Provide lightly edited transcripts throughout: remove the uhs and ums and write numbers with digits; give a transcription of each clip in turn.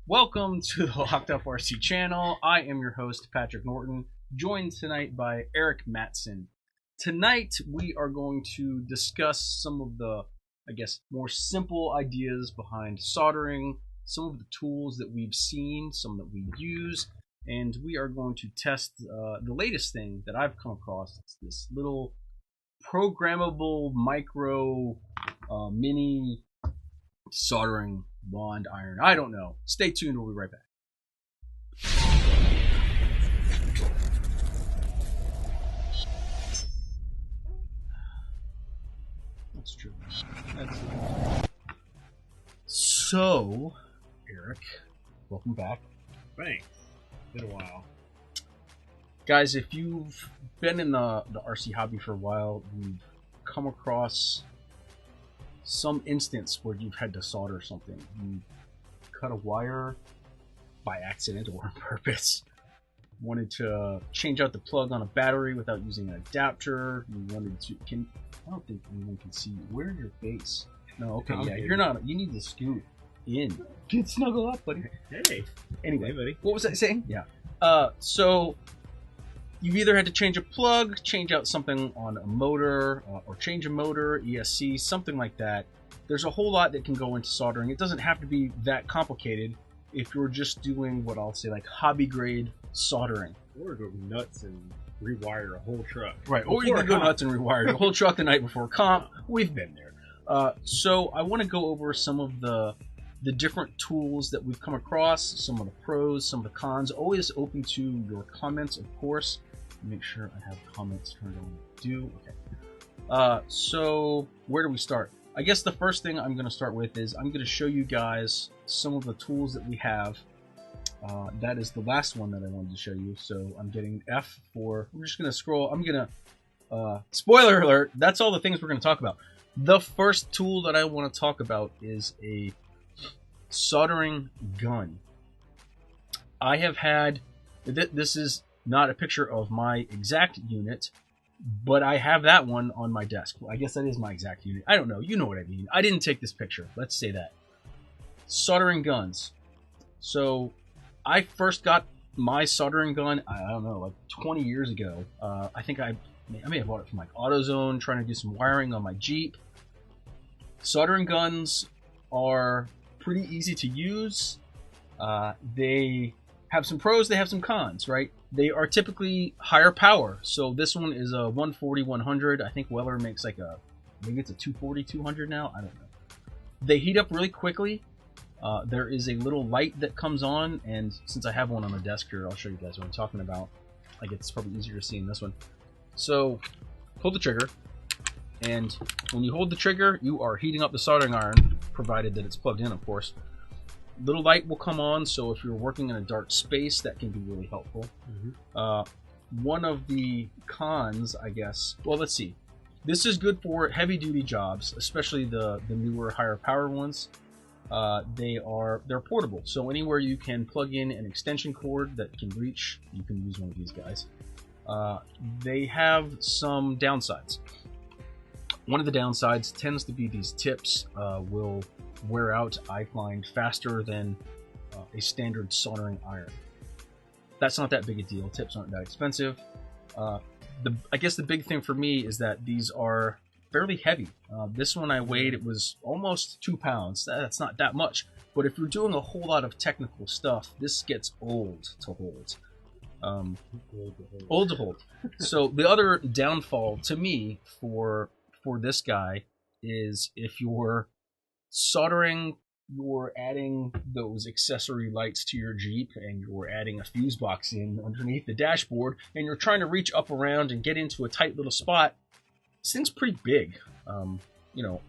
Welcome to the Locked Up RC channel. I am your host, Patrick Norton, joined tonight by Eric Matson. Tonight, we are going to discuss some of the, more simple ideas behind soldering, some of the tools that we've seen, some that we use, and we are going to test the latest thing that I've come across. It's this little programmable micro mini soldering wand iron. I don't know. Stay tuned. We'll be right back. That's true. So, Eric, welcome back. Thanks. Been a while. Guys, if you've been in the RC hobby for a while, you've come across some instance where you've had to solder something. You cut a wire by accident or on purpose. Wanted to change out the plug on a battery without using an adapter. You wanted to. I don't think anyone can see you. Where's your face? No, okay, yeah, you're not. You need to scoot in. Get snuggle up, buddy. Hey. Anyway, Hey, buddy. what was I saying? Yeah. So you've either had to change a plug, change out something on a motor, or change a motor, ESC, something like that. There's a whole lot that can go into soldering. It doesn't have to be that complicated if you're just doing what I'll say like hobby grade soldering. Or go nuts and rewire a whole truck. Right, or you can go nuts and rewire the whole truck the night before comp. We've been there. So I want to go over some of the different tools that we've come across, some of the pros, some of the cons. Always open to your comments, of course. Make sure I have comments turned on. Do okay. So where do we start? I guess the first thing I'm going to start with is I'm going to show you guys some of the tools that we have. That is the last one that I wanted to show you. So I'm getting F for. I'm just going to scroll. I'm going to. Spoiler alert. That's all the things we're going to talk about. The first tool that I want to talk about is a soldering gun. I have had. This is not a picture of my exact unit, but I have that one on my desk. Well, I guess that is my exact unit. I don't know. You know what I mean. I didn't take this picture. Let's say that. Soldering guns. So I first got my soldering gun, I don't know, like 20 years ago. I think I may have bought it from like AutoZone, trying to do some wiring on my Jeep. Soldering guns are pretty easy to use. They have some pros, they have some cons, right? They are typically higher power. So this one is a 140-100. I think Weller makes like maybe it's a 240-200 now. I don't know. They heat up really quickly. There is a little light that comes on, and since I have one on the desk here, I'll show you guys what I'm talking about. I guess it's probably easier to see in this one. So hold the trigger, and when you hold the trigger, you are heating up the soldering iron, provided that it's plugged in, of course. Little light will come on, so if you're working in a dark space, that can be really helpful. One of the cons, I guess, well, let's see. This is good for heavy-duty jobs, especially the newer, higher power ones. They're portable, so anywhere you can plug in an extension cord that can reach, you can use one of these guys. They have some downsides. One of the downsides tends to be these tips will wear out, I find, faster than a standard soldering iron. That's not that big a deal. Tips aren't that expensive. I guess the big thing for me is that these are fairly heavy. This one I weighed, it was almost 2 pounds. That's not that much. But if you're doing a whole lot of technical stuff, this gets old to hold. Old to hold. So the other downfall to me for this guy is if you're soldering, you're adding those accessory lights to your Jeep, and you're adding a fuse box in underneath the dashboard, and you're trying to reach up around and get into a tight little spot. This thing's pretty big. You know,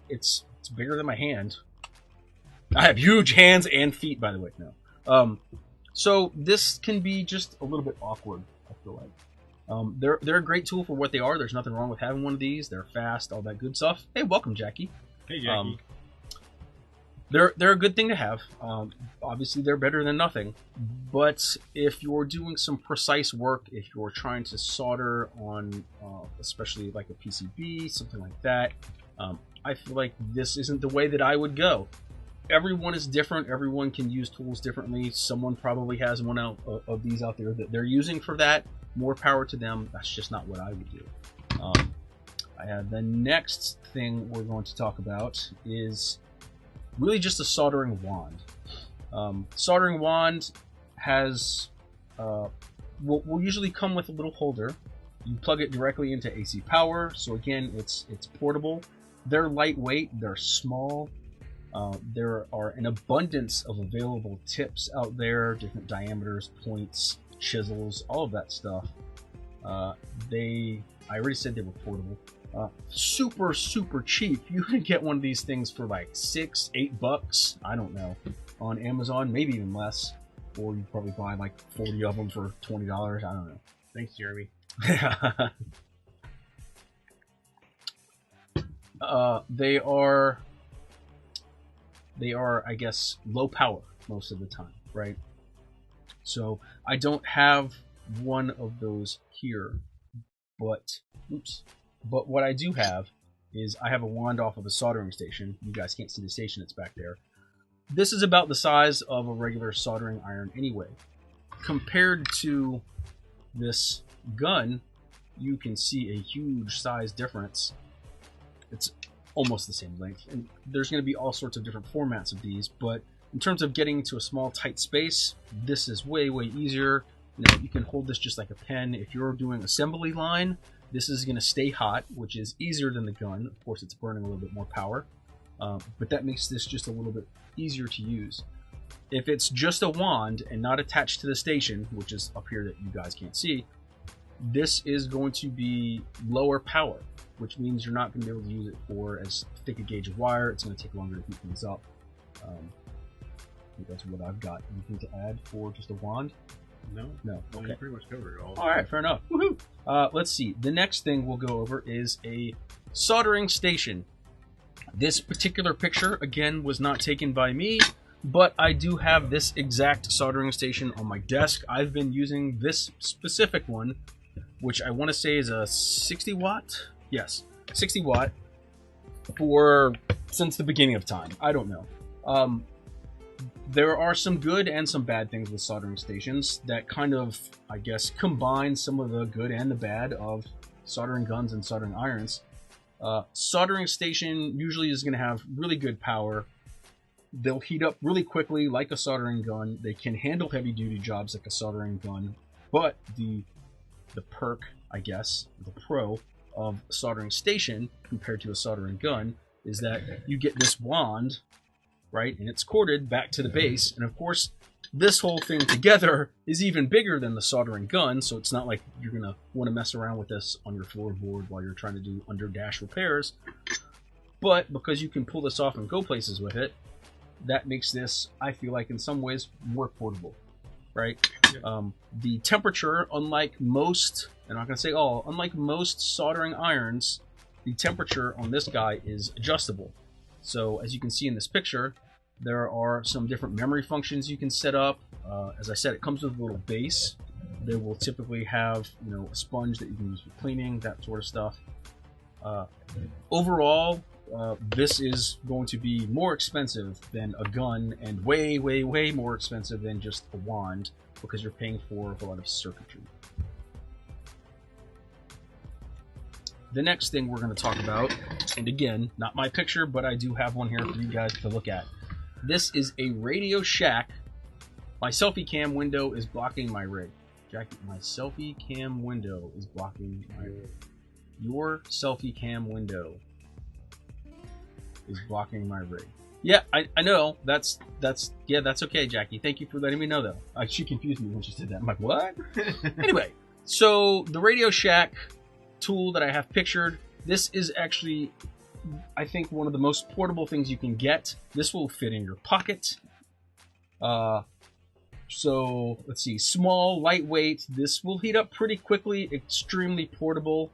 it's bigger than my hand. I have huge hands and feet, by the way, now. So this can be just a little bit awkward, I feel like. They're a great tool for what they are. There's nothing wrong with having one of these. They're fast, all that good stuff. Hey, welcome, Jackie. Hey, Jackie. They're a good thing to have. Obviously, they're better than nothing. But if you're doing some precise work, if you're trying to solder on, especially like a PCB, something like that, I feel like this isn't the way that I would go. everyone is different. Everyone can use tools differently. Someone probably has one out of these out there that they're using for that. More power to them. That's just not what I would do. The next thing we're going to talk about is really just a soldering wand. Soldering wand has will usually come with a little holder. You plug it directly into AC power, so again, it's portable. They're lightweight, they're small. There are an abundance of available tips out there, different diameters, points, chisels, all of that stuff. I already said they were portable. Super cheap. You can get one of these things for like $6-8, I don't know, on Amazon, maybe even less. Or you probably buy like 40 of them for $20. I don't know. Thanks, Jeremy. They are, I guess, low power most of the time, right? So I don't have one of those here, but what I do have is I have a wand off of a soldering station. You guys can't see the station, it's back there. This is about the size of a regular soldering iron anyway. Compared to this gun, you can see a huge size difference. It's almost the same length, and there's going to be all sorts of different formats of these, but in terms of getting into a small tight space, this is way easier. You can hold this just like a pen. If you're doing assembly line, this is going to stay hot, which is easier than the gun. Of course, it's burning a little bit more power, but that makes this just a little bit easier to use. If it's just a wand and not attached to the station, which is up here that you guys can't see, this is going to be lower power, which means you're not going to be able to use it for as thick a gauge of wire. It's going to take longer to heat things up. I think that's what I've got. Anything to add for just a wand? No. Okay. You pretty much covered it all. All right, fair enough. Woohoo! Let's see. The next thing we'll go over is a soldering station. This particular picture, again, was not taken by me, but I do have this exact soldering station on my desk. I've been using this specific one, which I want to say is a 60 watt? Yes, 60 watt since the beginning of time. I don't know. There are some good and some bad things with soldering stations that kind of, I guess, combine some of the good and the bad of soldering guns and soldering irons. Soldering station usually is going to have really good power. They'll heat up really quickly like a soldering gun. They can handle heavy duty jobs like a soldering gun, but the perk, I guess, the pro of a soldering station compared to a soldering gun is that you get this wand, right, and it's corded back to the base, and of course this whole thing together is even bigger than the soldering gun, so it's not like you're gonna want to mess around with this on your floorboard while you're trying to do under dash repairs. But because you can pull this off and go places with it, that makes this, I feel like, in some ways more portable, right? Yeah. The temperature, unlike most, and I'm not gonna say all, unlike most soldering irons, the temperature on this guy is adjustable. So as you can see in this picture, there are some different memory functions you can set up. As I said, it comes with a little base. They will typically have, a sponge that you can use for cleaning, that sort of stuff. Overall, this is going to be more expensive than a gun, and way more expensive than just a wand, because you're paying for a lot of circuitry. The next thing we're going to talk about, and again, not my picture, but I do have one here for you guys to look at. This is a Radio Shack. My selfie cam window is blocking my rig. Jackie, my selfie cam window is blocking my rig. Your selfie cam window is blocking my rig. Yeah, I know. That's okay, Jackie. Thank you for letting me know, though. She confused me when she said that. I'm like, what? Anyway, so the Radio Shack tool that I have pictured, this is actually, I think, one of the most portable things you can get. This will fit in your pocket. So let's see, small, lightweight. This will heat up pretty quickly, extremely portable.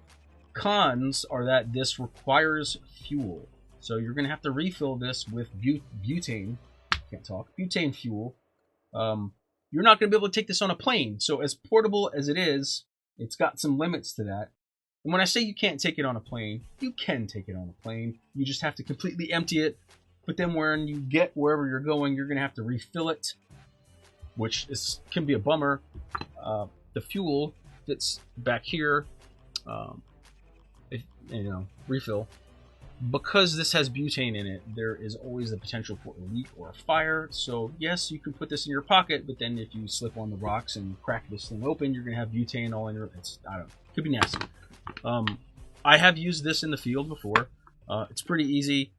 Cons are that this requires fuel. So you're going to have to refill this with butane. Butane fuel. You're not going to be able to take this on a plane. So as portable as it is, it's got some limits to that. And when I say you can't take it on a plane, you can take it on a plane. You just have to completely empty it, But then when you get wherever you're going, you're going to have to refill it, which can be a bummer. The fuel fits back here, refill. Because this has butane in it, there is always the potential for a leak or a fire. So yes, you can put this in your pocket, but then if you slip on the rocks and crack this thing open, you're going to have butane all in your... I don't know. Could be nasty. I have used this in the field before. It's pretty easy.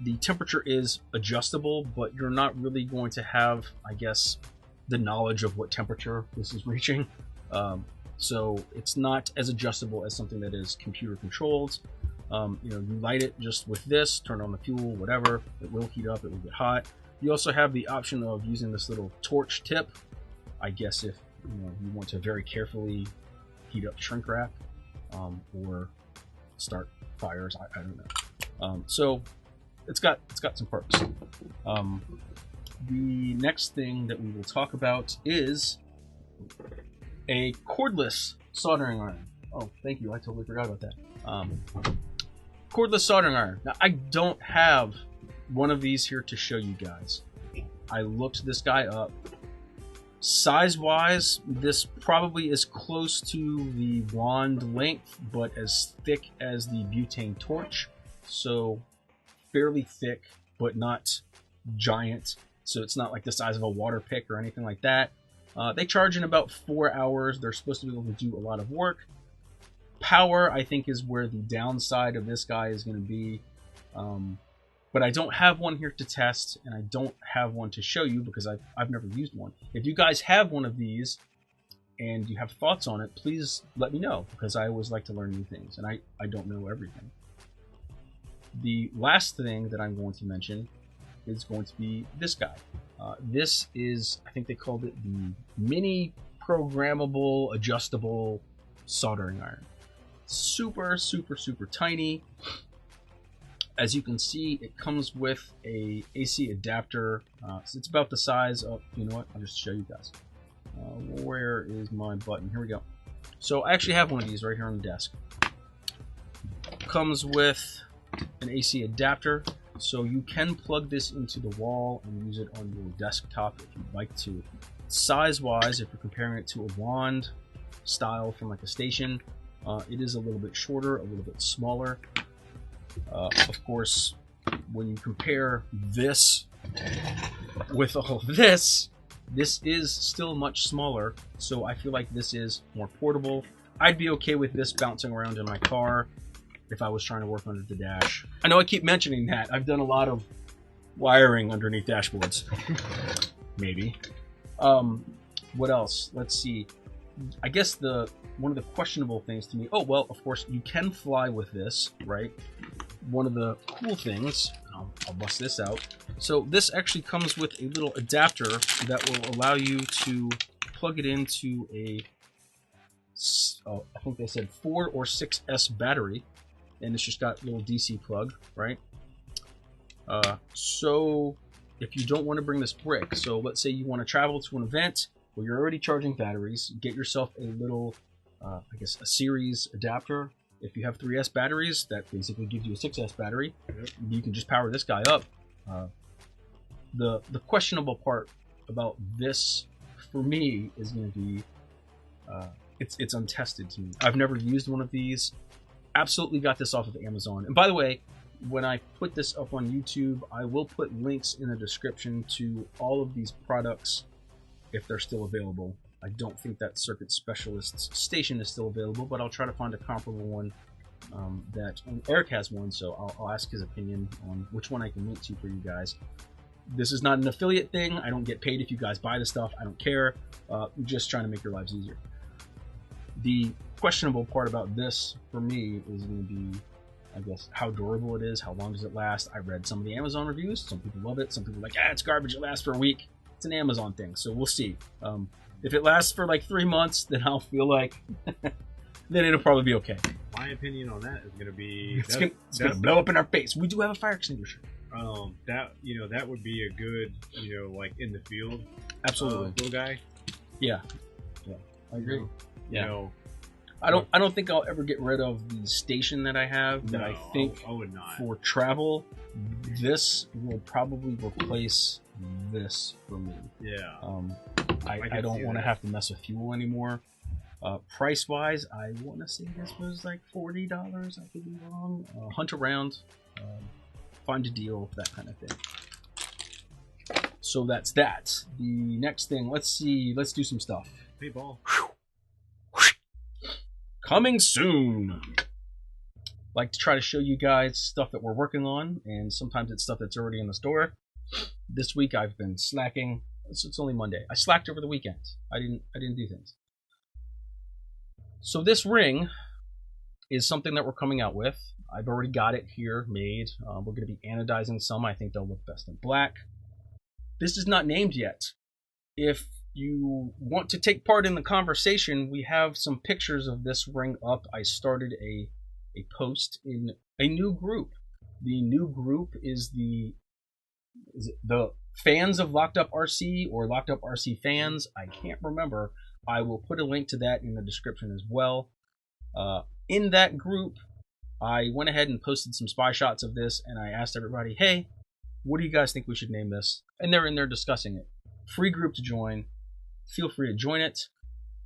The temperature is adjustable, but you're not really going to have, I guess, the knowledge of what temperature this is reaching. So it's not as adjustable as something that is computer controlled. You light it just with this, turn on the fuel, whatever. It will heat up, it will get hot. You also have the option of using this little torch tip. I guess if you want to very carefully heat up shrink wrap or start fires, I don't know. So it's got some perks. The next thing that we will talk about is a cordless soldering iron. Oh, thank you. I totally forgot about that. Cordless soldering iron. Now, I don't have one of these here to show you guys. I looked this guy up. Size-wise, this probably is close to the wand length, but as thick as the butane torch. So, fairly thick, but not giant. So it's not like the size of a water pick or anything like that. They charge in about 4 hours. They're supposed to be able to do a lot of work. Power, I think, is where the downside of this guy is going to be. But I don't have one here to test, and I don't have one to show you because I've never used one. If you guys have one of these and you have thoughts on it, please let me know, because I always like to learn new things, and I don't know everything. The last thing that I'm going to mention is going to be this guy. This is, I think they called it the mini programmable adjustable soldering iron. Super, super, super tiny. As you can see, it comes with a AC adapter. So it's about the size of, you know what, I'll just show you guys. Where is my button? Here we go. So I actually have one of these right here on the desk. Comes with an AC adapter, so you can plug this into the wall and use it on your desktop if you'd like to. Size-wise, if you're comparing it to a wand style from like a station, it is a little bit shorter, a little bit smaller. Of course, when you compare this with all of this is still much smaller, so I feel like this is more portable. I'd be okay with this bouncing around in my car if I was trying to work under the dash. I know I keep mentioning that. I've done a lot of wiring underneath dashboards. Maybe. What else? Let's see. I guess one of the questionable things to me... Oh, well, of course, you can fly with this, right? One of the cool things... I'll bust this out. So this actually comes with a little adapter that will allow you to plug it into a... I think they said 4 or 6S battery. And it's just got a little DC plug, right? So if you don't want to bring this brick, so let's say you want to travel to an event where you're already charging batteries, get yourself a little, I guess, a series adapter. If you have 3S batteries, that basically gives you a 6S battery. You can just power this guy up. The questionable part about this, for me, is going to be, it's untested to me. I've never used one of these. Absolutely got this off of Amazon. And by the way, when I put this up on YouTube, I will put links in the description to all of these products if they're still available. I don't think that Circuit Specialist's station is still available, but I'll try to find a comparable one that Eric has one, so I'll ask his opinion on which one I can link to for you guys. This is not an affiliate thing. I don't get paid if you guys buy the stuff. I don't care. I'm just trying to make your lives easier. The questionable part about this, for me, is going to be, I guess, how durable it is, how long does it last. I read some of the Amazon reviews. Some people love it. Some people are like, it's garbage, it lasts for a week. It's an Amazon thing, so we'll see. If it lasts for like 3 months, then I'll feel like, then it'll probably be okay. My opinion on that is going to be... It's going to blow up in our face. We do have a fire extinguisher. That would be a good, like in the field. Absolutely. Little guy. Yeah. I agree. Yeah. I don't think I'll ever get rid of the station that I have. But No, I think I would not. for travel, this will probably replace this for me. Yeah. I don't want to have to mess with fuel anymore. Price wise, I want to say this was like $40. I could be wrong. Hunt around, find a deal, that kind of thing. So that's that. The next thing, let's do some stuff. Hey, ball. Coming soon. Like to try to show you guys stuff that we're working on, and sometimes it's stuff that's already in the store. This week I've been slacking. It's only Monday. I slacked over the weekend. I didn't do things. So this ring is something that we're coming out with. I've already got it here made. We're going to be anodizing some. I think they'll look best in black. This is not named yet. If you want to take part in the conversation, we have some pictures of this ring up. I started a post in a new group. The new group is the fans of Locked Up RC or Locked Up RC fans. I can't remember. I will put a link to that in the description as well. In that group, I went ahead and posted some spy shots of this, and I asked everybody, hey, what do you guys think we should name this? And they're in there discussing it. Free group to join. Feel free to join it.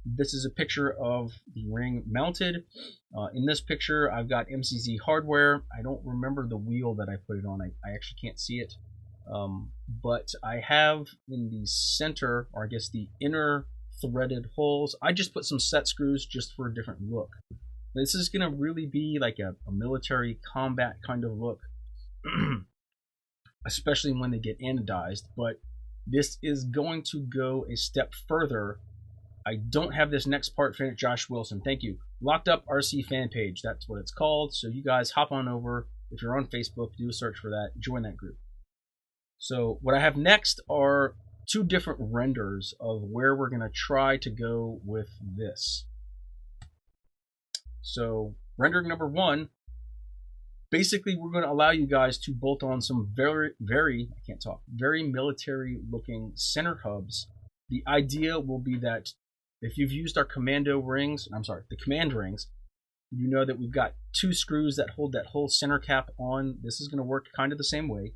This is a picture of the ring mounted. In this picture, I've got MCZ hardware. I don't remember the wheel that I put it on. I actually can't see it. But I have in the center, or I guess the inner threaded holes, I just put some set screws just for a different look. This is going to really be like a military combat kind of look, especially when they get anodized, but this is going to go a step further. I don't have this next part finished. Josh Wilson, thank you. Locked Up RC fan page, that's what it's called. So you guys hop on over. If you're on Facebook, do a search for that. Join that group. So what I have next are two different renders of where we're going to try to go with this. So rendering number one, basically we're going to allow you guys to bolt on some very military looking center hubs. The idea will be that if you've used our the command rings, you know that we've got two screws that hold that whole center cap on. This is going to work kind of the same way.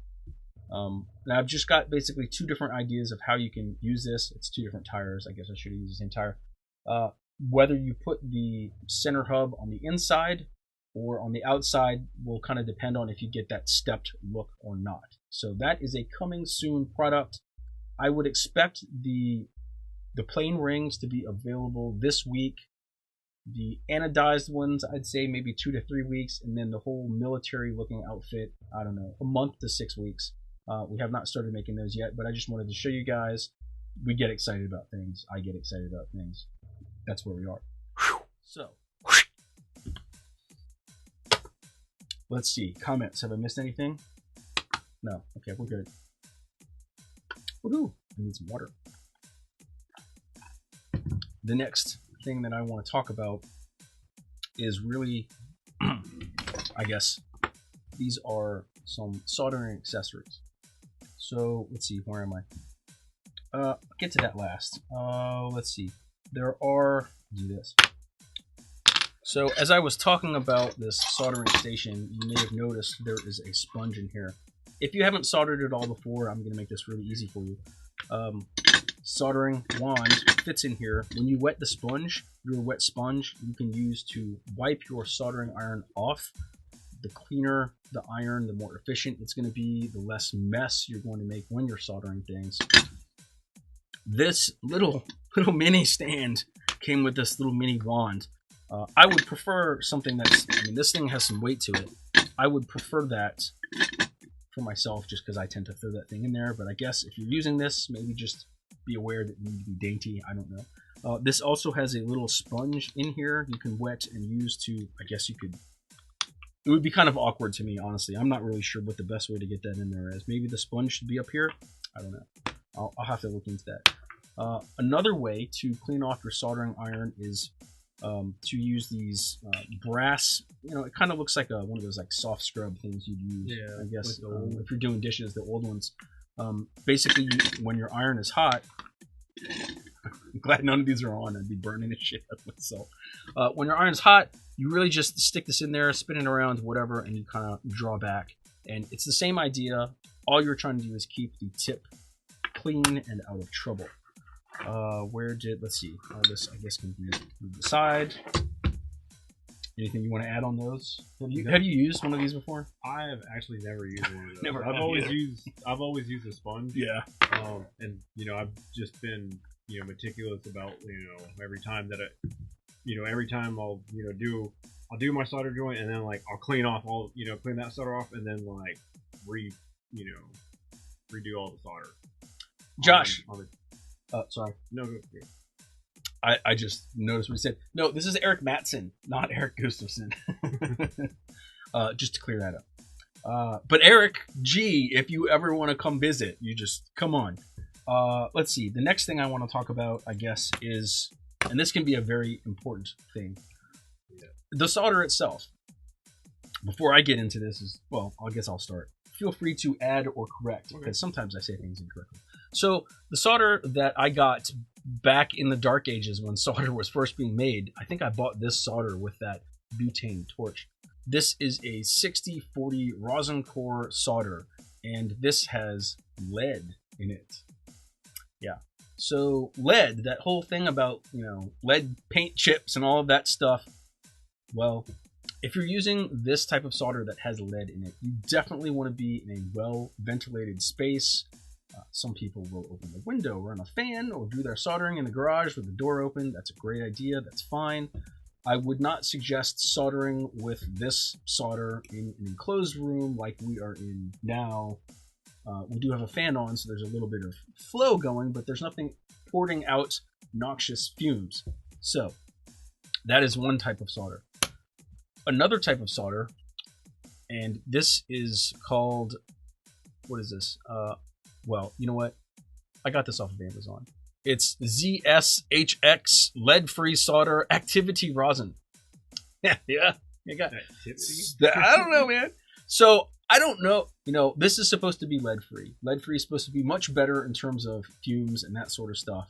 Now I've just got basically two different ideas of how you can use this. It's two different tires. I guess I should have used the same tire. Whether you put the center hub on the inside or on the outside will kind of depend on if you get that stepped look or not. So that is a coming soon product. I would expect the plain rings to be available this week. The anodized ones, I'd say maybe 2 to 3 weeks, and then the whole military looking outfit, I don't know, a month to 6 weeks. We have not started making those yet, but I just wanted to show you guys. We get excited about things. I get excited about things. That's where we are. So, let's see. Comments. Have I missed anything? No. Okay, we're good. Woohoo! I need some water. The next thing that I want to talk about is really, I guess, these are some soldering accessories. So, let's see. Where am I? I'll get to that last. Let's see. Do this. So as I was talking about this soldering station, you may have noticed there is a sponge in here. If you haven't soldered it all before, I'm going to make this really easy for you. Soldering wand fits in here. When you wet the sponge, your wet sponge, you can use to wipe your soldering iron off. The cleaner the iron, the more efficient it's going to be, the less mess you're going to make when you're soldering things. This little mini stand came with this little mini wand. I would prefer something that's, this thing has some weight to it. I would prefer that for myself just because I tend to throw that thing in there. But I guess if you're using this, maybe just be aware that you need to be dainty. I don't know. This also has a little sponge in here you can wet and use to, I guess you could, it would be kind of awkward to me, honestly. I'm not really sure what the best way to get that in there is. Maybe the sponge should be up here. I don't know. I'll have to look into that. Another way to clean off your soldering iron is to use these brass, it kind of looks like one of those like soft scrub things you'd use, yeah, I guess, if you're doing dishes, the old ones. Basically, when your iron is hot, I'm glad none of these are on. I'd be burning the shit out of myself. When your iron's hot, you really just stick this in there, spin it around, whatever, and you kind of draw back. And it's the same idea. All you're trying to do is keep the tip clean and out of trouble. Let's see. This, I guess, can be moved aside. Anything you want to add on those? Have you used one of these before? I have actually never used one of those. Never. I've always used a sponge. Yeah. And I've just been meticulous about every time I'll do my solder joint, and then like I'll clean off clean that solder off, and then like redo all the solder. Josh. Sorry. No, go. I just noticed what he said. No, this is Eric Mattson, not Eric Gustafson. Just to clear that up. But Eric G, if you ever want to come visit, you just come on. Let's see. The next thing I want to talk about, I guess, is, and this can be a very important thing, the solder itself. Before I get into this, I guess I'll start. Feel free to add or correct, because sometimes I say things incorrectly. So the solder that I got back in the dark ages when solder was first being made, I think I bought this solder with that butane torch. This is a 6040 Rosin Core Solder, and this has lead in it. Yeah. So lead, that whole thing about, lead paint chips and all of that stuff, well, if you're using this type of solder that has lead in it, you definitely want to be in a well-ventilated space. Some people will open the window, run a fan, or do their soldering in the garage with the door open. That's a great idea. That's fine. I would not suggest soldering with this solder in an enclosed room like we are in now. We do have a fan on, so there's a little bit of flow going, but there's nothing pouring out noxious fumes. So that is one type of solder. Another type of solder, and this is called, what is this? Well, you know what? I got this off of Amazon. It's ZSHX lead-free solder activity rosin. Yeah, you got it. I don't know, man. So I don't know. This is supposed to be lead-free. Lead-free is supposed to be much better in terms of fumes and that sort of stuff.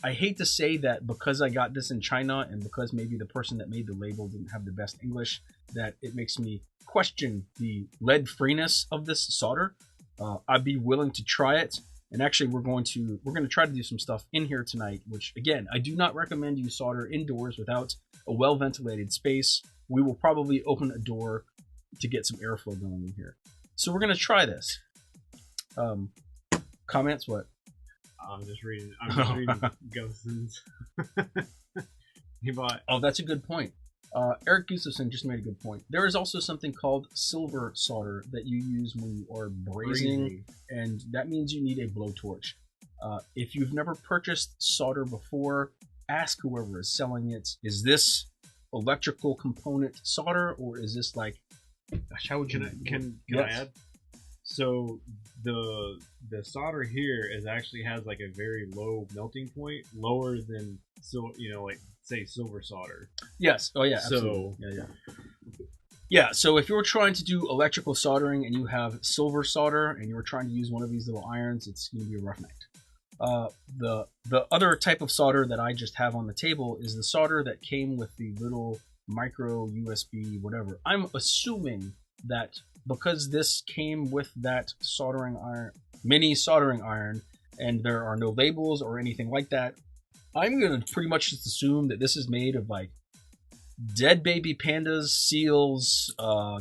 I hate to say that because I got this in China and because maybe the person that made the label didn't have the best English, that it makes me question the lead-freeness of this solder. I'd be willing to try it, and actually we're going to try to do some stuff in here tonight, which again, I do not recommend you solder indoors without a well-ventilated space. We will probably open a door to get some airflow going in here. So we're going to try this. Comments? What? I'm just reading Gustafson's. He bought. Oh, that's a good point. Eric Gustafson just made a good point. There is also something called silver solder that you use when you are brazing, and that means you need a blowtorch. If you've never purchased solder before, ask whoever is selling it. Is this electrical component solder, or is this like? Gosh, how would you? Can yes. I add? So the solder here has like a very low melting point, lower than like say silver solder. Yes. Oh yeah. Absolutely. So yeah. So if you're trying to do electrical soldering and you have silver solder and you're trying to use one of these little irons, it's going to be a rough night. The other type of solder that I just have on the table is the solder that came with the little micro USB whatever. I'm assuming that because this came with that soldering iron, mini soldering iron, and there are no labels or anything like that, I'm going to pretty much just assume that this is made of like dead baby pandas, seals,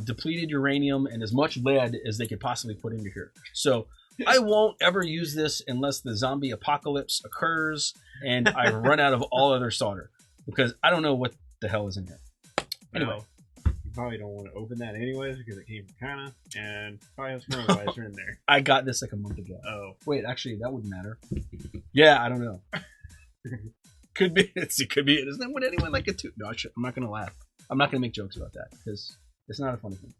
depleted uranium, and as much lead as they could possibly put into here. So I won't ever use this unless the zombie apocalypse occurs and I run out of all other solder, because I don't know what the hell is in here. Anyway. You probably don't want to open that anyways because it came from China and probably has coronavirus in there. I got this like a month ago. Oh. Wait, actually, that wouldn't matter. Yeah, I don't know. Could be. It could be. Isn't what anyone like it too? No, I'm not going to laugh. I'm not going to make jokes about that because it's not a funny thing.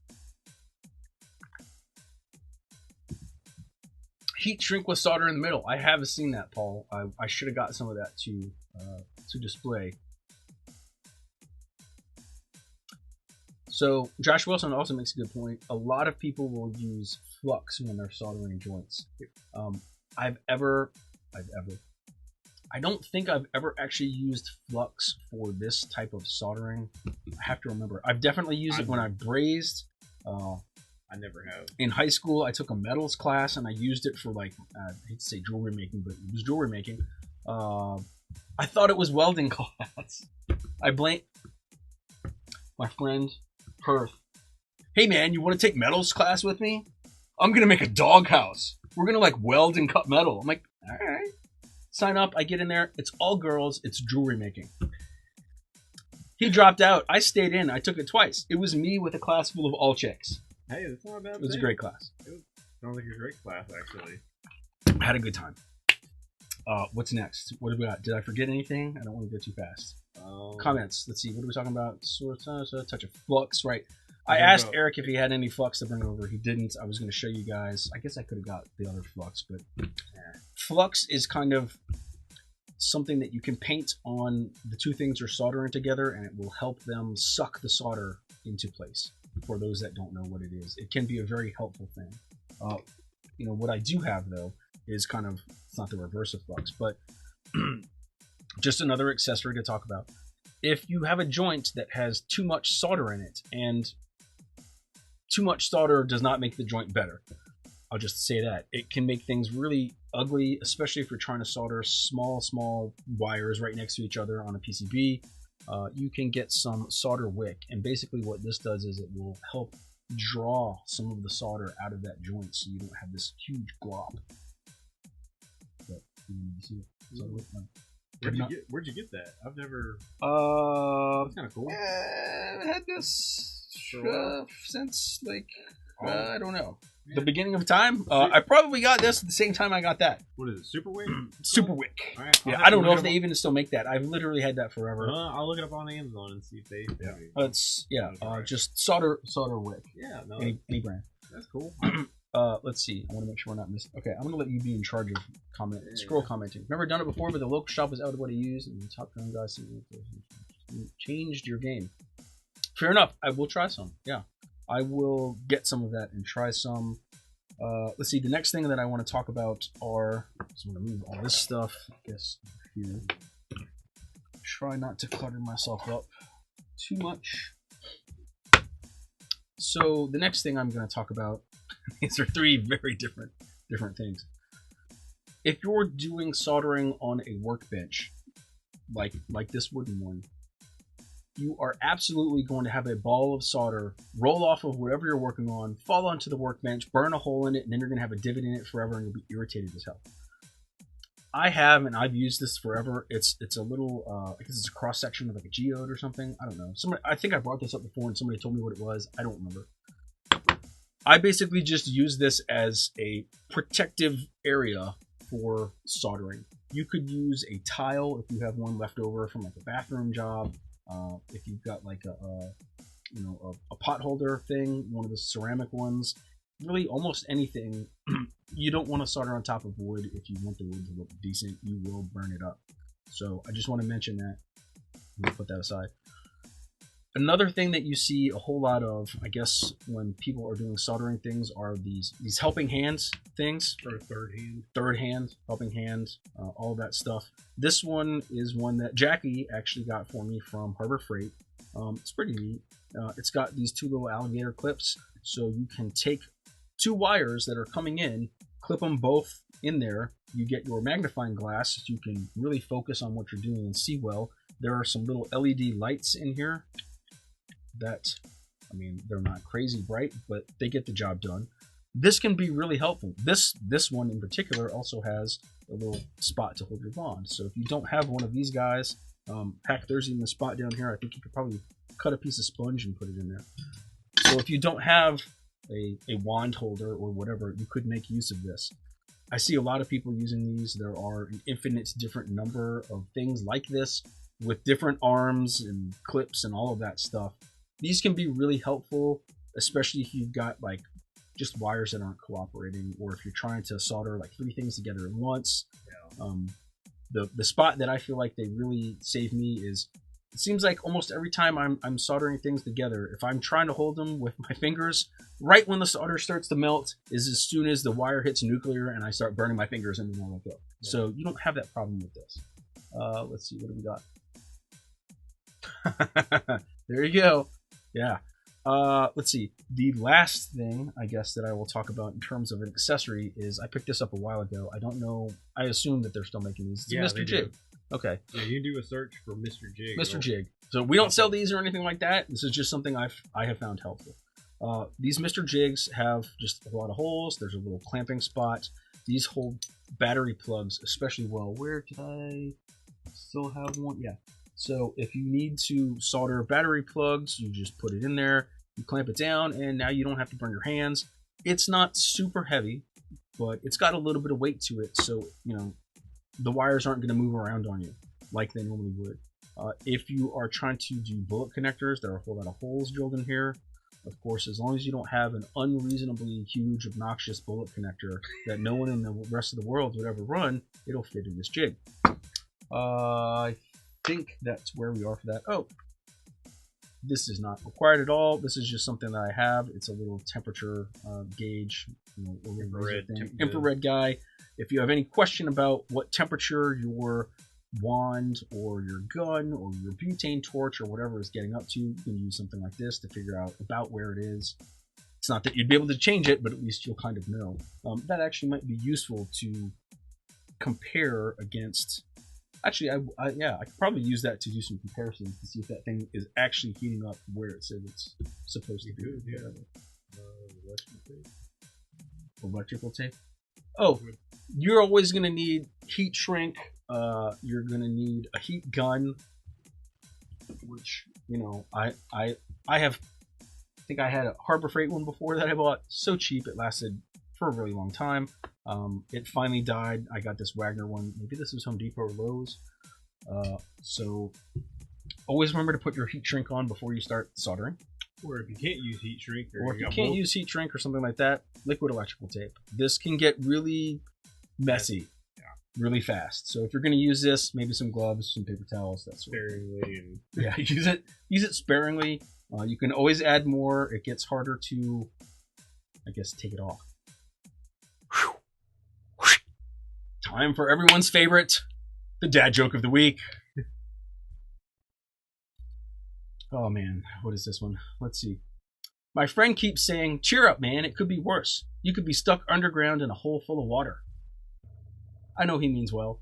Heat shrink with solder in the middle. I have seen that, Paul. I should have got some of that to display. So Josh Wilson also makes a good point. A lot of people will use flux when they're soldering joints. I've ever I don't think I've ever actually used flux for this type of soldering. I have to remember. I've definitely used it when I brazed. I never have. In high school, I took a metals class and I used it for like, I hate to say jewelry making, but it was jewelry making. I thought it was welding class. I blame my friend Perth. Hey man, you want to take metals class with me? I'm gonna make a doghouse. We're gonna like weld and cut metal. I'm like, all right. Sign up. I get in there. It's all girls. It's jewelry making. He dropped out. I stayed in. I took it twice. It was me with a class full of all chicks. Hey, that's not a bad thing. It was a great class. Sounds like a great class, actually. I had a good time. What's next? What do we got? Did I forget anything? I don't want to go too fast. Comments. Let's see. What are we talking about? Touch of flux, right? I asked Eric if he had any flux to bring over. He didn't. I was going to show you guys. I guess I could have got the other flux, but flux is kind of something that you can paint on the two things you're soldering together, and it will help them suck the solder into place. For those that don't know what it is, it can be a very helpful thing. You know, what I do have, though, is kind of, it's not the reverse of flux, but just another accessory to talk about. If you have a joint that has too much solder in it, and too much solder does not make the joint better. I'll just say that. It can make things really ugly, especially if you're trying to solder small wires right next to each other on a PCB. You can get some solder wick, and basically what this does is it will help draw some of the solder out of that joint so you don't have this huge glop. But, you see it? Where'd you get that? I've never... That's kind of cool. I've had this since, like, I don't know. Yeah. The beginning of time. I probably got this at the same time I got that. What is it, Super Wick? Super Wick. Right, yeah, I don't know if they even still make that. I've literally had that forever. I'll look it up on Amazon and see if they... It's, just solder wick. Yeah, no. Any brand. That's cool. Let's see. I want to make sure we're not missing. Okay, I'm going to let you be in charge of scroll commenting. Never done it before, but the local shop was out of what I used, and the top gun guys changed your game. Fair enough. I will try some. Yeah. I will get some of that and try some. Let's see. The next thing that I want to talk about are... So I'm going to move all this stuff, I guess, here. Try not to clutter myself up too much. So the next thing I'm going to talk about, these are three very different things. If you're doing soldering on a workbench, like this wooden one, you are absolutely going to have a ball of solder roll off of whatever you're working on, fall onto the workbench, burn a hole in it, and then you're going to have a divot in it forever, and you'll be irritated as hell. I have, and I've used this forever. It's a little, I guess it's a cross section of like a geode or something. I don't know. I think I brought this up before, and somebody told me what it was. I don't remember. I basically just use this as a protective area for soldering. You could use a tile if you have one left over from like a bathroom job. If you've got like a pot holder thing, one of the ceramic ones, really almost anything. You don't want to solder on top of wood. If you want the wood to look decent, you will burn it up. So I just want to mention that. We'll put that aside. Another thing that you see a whole lot of, I guess, when people are doing soldering things are these helping hands things. Or third hand, helping hand, all that stuff. This one is one that Jackie actually got for me from Harbor Freight. It's pretty neat. It's got these two little alligator clips, so you can take two wires that are coming in, clip them both in there. You get your magnifying glass so you can really focus on what you're doing and see well. There are some little LED lights in here that, I mean, they're not crazy bright, but they get the job done. This can be really helpful. This one in particular also has a little spot to hold your bond. So if you don't have one of these guys, heck, there's even a spot down here. I think you could probably cut a piece of sponge and put it in there. So if you don't have a wand holder or whatever, you could make use of this. I see a lot of people using these. There are an infinite different number of things like this with different arms and clips and all of that stuff. These can be really helpful, especially if you've got like just wires that aren't cooperating, or if you're trying to solder like three things together at once. Yeah. The spot that I feel like they really save me is, it seems like almost every time I'm soldering things together, if I'm trying to hold them with my fingers, right when the solder starts to melt is as soon as the wire hits nuclear and I start burning my fingers and then I let go. Yeah. So you don't have that problem with this. Let's see, what do we got? There you go. Yeah. Let's see. The last thing, I guess, that I will talk about in terms of an accessory is I picked this up a while ago. I don't know. I assume that they're still making these. It's Mr. Jig. Okay. Yeah, you can do a search for Mr. Jig. Mr. Jig. So we don't sell these or anything like that. This is just something I have found helpful. These Mr. Jigs have just a lot of holes. There's a little clamping spot. These hold battery plugs especially well. Where did I still have one? Yeah. So if you need to solder battery plugs, you just put it in there, you clamp it down, and now you don't have to burn your hands. It's not super heavy, but it's got a little bit of weight to it, so the wires aren't going to move around on you like they normally would. If you are trying to do bullet connectors, there are a whole lot of holes drilled in here. Of course, as long as you don't have an unreasonably huge, obnoxious bullet connector that no one in the rest of the world would ever run, it'll fit in this jig. I think that's where we are for that. Oh, this is not required at all. This is just something that I have. It's a little temperature gauge, infrared guy. If you have any question about what temperature your wand or your gun or your butane torch or whatever is getting up to, you can use something like this to figure out about where it is. It's not that you'd be able to change it, but at least you'll kind of know. That actually might be useful to compare against. Actually, I could probably use that to do some comparisons to see if that thing is actually heating up where it says it's supposed to be. Electrical tape. Oh, you're always going to need heat shrink. You're going to need a heat gun, which, I think I had a Harbor Freight one before that I bought. So cheap, it lasted for a really long time. It finally died. I got this Wagner one. Maybe this was Home Depot or Lowe's. So always remember to put your heat shrink on before you start soldering. Or if you can't use heat shrink, or if you can't use heat shrink or something like that, liquid electrical tape. This can get really messy, really fast. So if you're going to use this, maybe some gloves, some paper towels, that sort of thing. Yeah, use it sparingly. You can always add more. It gets harder to, I guess, take it off. Time for everyone's favorite, the dad joke of the week. Oh man, what is this one? Let's see. My friend keeps saying, "Cheer up, man, it could be worse. You could be stuck underground in a hole full of water." I know he means well.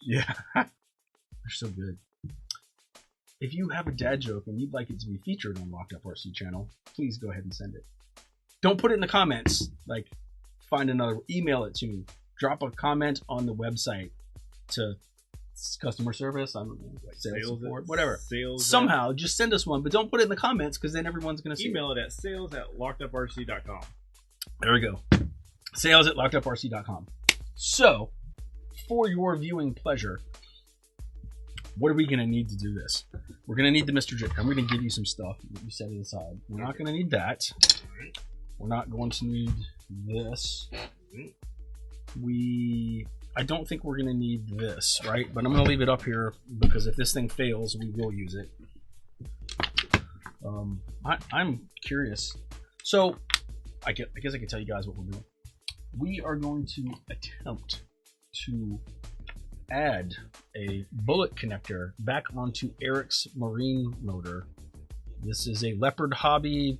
Yeah, they're so good. If you have a dad joke and you'd like it to be featured on Locked Up RC channel, please go ahead and send it. Don't put it in the comments. Like, find another, email it to me. Drop a comment on the website to customer service, I don't know, like sales support, whatever. Somehow, just send us one, but don't put it in the comments because then everyone's going to see Email it at sales@lockeduprc.com. There we go. Sales@lockeduprc.com. So, for your viewing pleasure, what are we going to need to do this? We're going to need the Mr. Jig. I'm going to give you some stuff. You set it aside. We're not going to need that. We're not going to need this. I don't think we're going to need this, right? But I'm going to leave it up here because if this thing fails, we will use it. I'm curious. So, I guess I can tell you guys what we're doing. We are going to attempt to add a bullet connector back onto Eric's marine motor. This is a Leopard Hobby,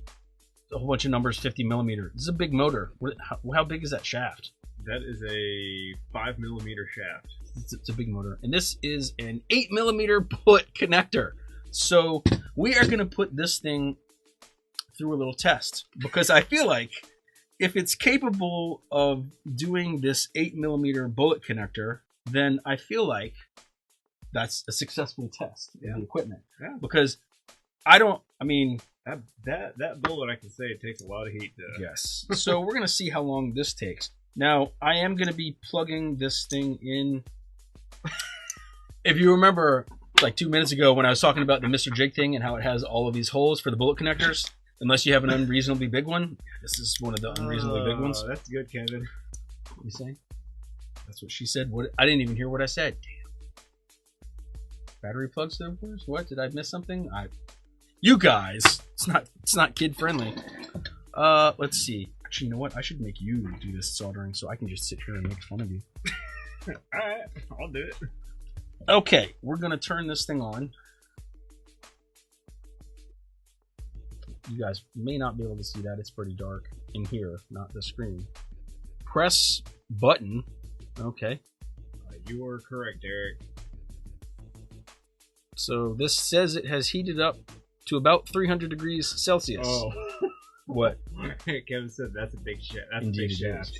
a whole bunch of numbers, 50 millimeter. This is a big motor. How big is that shaft? That is a 5mm shaft. It's a big motor. And this is an 8mm bullet connector. So we are going to put this thing through a little test because I feel like if it's capable of doing this 8mm bullet connector, then I feel like that's a successful test of the equipment. Yeah. Because that bullet, I can say it takes a lot of heat to... Yes. So we're going to see how long this takes. Now, I am going to be plugging this thing in. If you remember, like 2 minutes ago when I was talking about the Mr. Jig thing and how it has all of these holes for the bullet connectors, unless you have an unreasonably big one, this is one of the unreasonably big ones. That's good, Kevin. What are you saying? That's what she said. What? I didn't even hear what I said. Damn. Battery plugs there, of course? What? Did I miss something? You guys, it's not kid friendly. Let's see. Actually, you know what? I should make you do this soldering so I can just sit here and make fun of you. Alright, I'll do it. Okay, we're going to turn this thing on. You guys may not be able to see that. It's pretty dark in here, not the screen. Press button. Okay. You are correct, Eric. So this says it has heated up to about 300 degrees Celsius. Oh. What? Kevin said that's a big shit. That's Indeed a big shaft.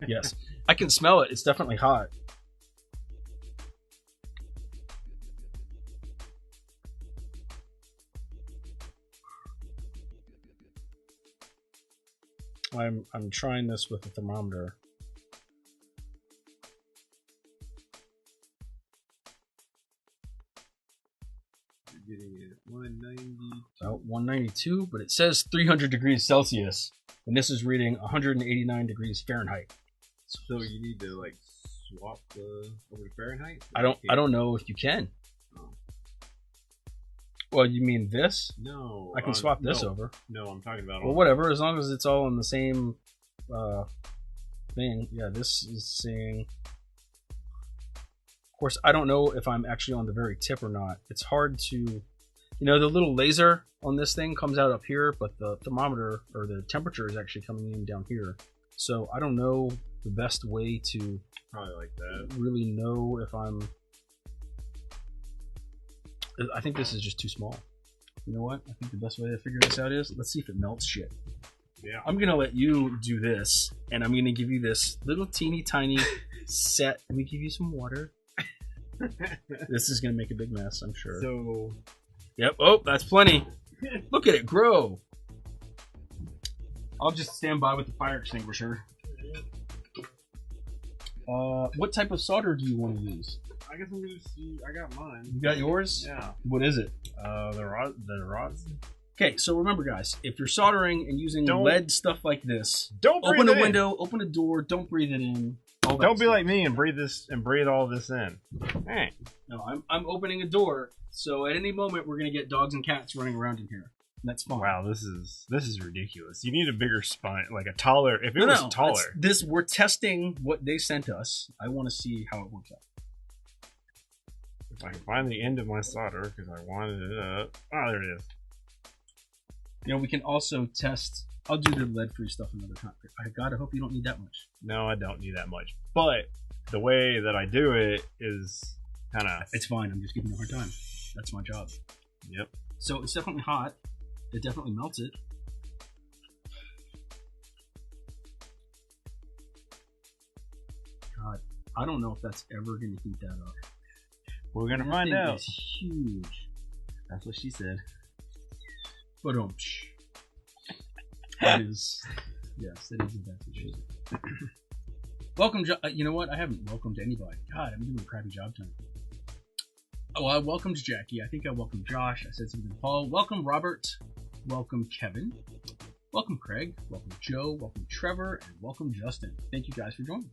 Yes. I can smell it. It's definitely hot. I'm trying this with a thermometer. You're getting it 190. About 192, but it says 300 degrees Celsius, and this is reading 189 degrees Fahrenheit. So you need to like swap the over to Fahrenheit? I don't know if you can. Oh. Well, you mean this? No. I can swap this over. No, I'm talking about. Well, whatever, as long as it's all in the same thing. Yeah, this is saying. Of course, I don't know if I'm actually on the very tip or not. It's hard to, you know, the little laser on this thing comes out up here, but the thermometer or the temperature is actually coming in down here. So I don't know the best way to probably like that. Really know if I'm. I think this is just too small. You know what? I think the best way to figure this out is let's see if it melts shit. Yeah. I'm gonna let you do this, and I'm gonna give you this little teeny tiny set. Let me give you some water. This is gonna make a big mess, I'm sure. So. Yep. Oh, that's plenty. Look at it grow. I'll just stand by with the fire extinguisher. What type of solder do you want to use? I guess I'm gonna see. I got mine. You got yours? Yeah. What is it? The Rosin. Okay, so remember, guys, if you're soldering and using lead stuff like this, don't open a window, open a door, don't breathe it in. Don't be like me and breathe all this in. Hey. No, I'm opening a door, so at any moment we're gonna get dogs and cats running around in here. That's fine. Wow, this is ridiculous. You need a bigger spine, like a taller. If it was taller, we're testing what they sent us. I want to see how it works out. If I can find the end of my solder, because I wanted it up. Oh, there it is. You know, we can also test. I'll do the lead-free stuff another time. I gotta hope you don't need that much. No, I don't need that much. But the way that I do it is kind of. It's fine. I'm just giving you a hard time. That's my job. Yep. So it's definitely hot. It definitely melts it. God, I don't know if that's ever going to heat that up. We're going to find out. It's huge. That's what she said. But it is. Yes, it is the best it should. Welcome, you know what? I haven't welcomed anybody. God, I'm doing a crappy job tonight. Oh, I welcomed Jackie. I think I welcomed Josh. I said something to Paul. Welcome, Robert. Welcome, Kevin. Welcome, Craig. Welcome, Joe. Welcome, Trevor. And welcome, Justin. Thank you guys for joining.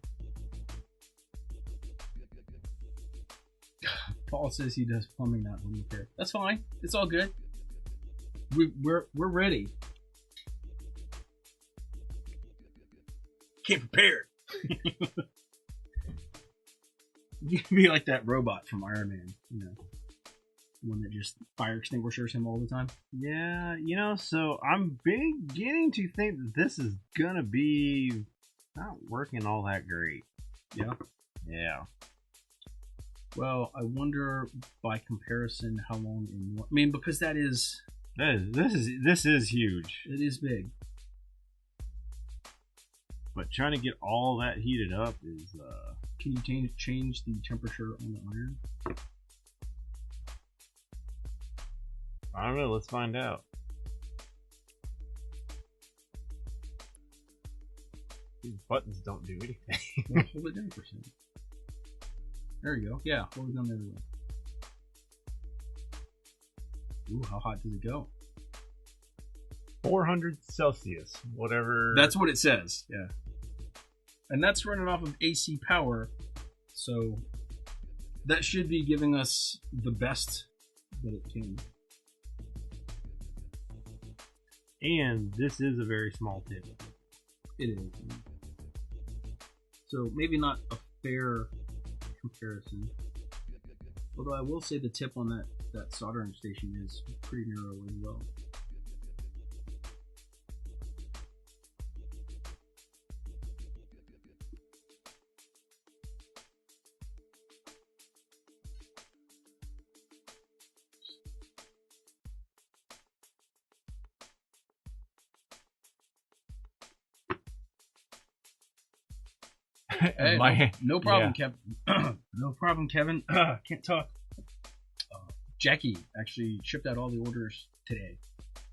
Paul says he does plumbing, not home repair. That's fine. It's all good. We're ready. Came prepared. You can be like that robot from Iron Man, you know, one that just fire extinguishers him all the time. Yeah, you know, so I'm beginning to think that this is gonna be not working all that great. Yeah. Yeah. Well, I wonder by comparison how long in what. I mean, because this is huge. It is big. But trying to get all that heated up is Can you change the temperature on the iron? I don't know, let's find out. These buttons don't do anything. Well, hold it down for a second. There you go. Yeah, hold it down the other way. Ooh, how hot does it go? 400 Celsius, whatever. That's what it says, yeah. And that's running off of AC power, so that should be giving us the best that it can. And this is a very small tip. It is. So maybe not a fair comparison. Although I will say the tip on that soldering station is pretty narrow as well. Hey, no problem, Kevin. No problem, Kevin. Can't talk. Jackie actually shipped out all the orders today.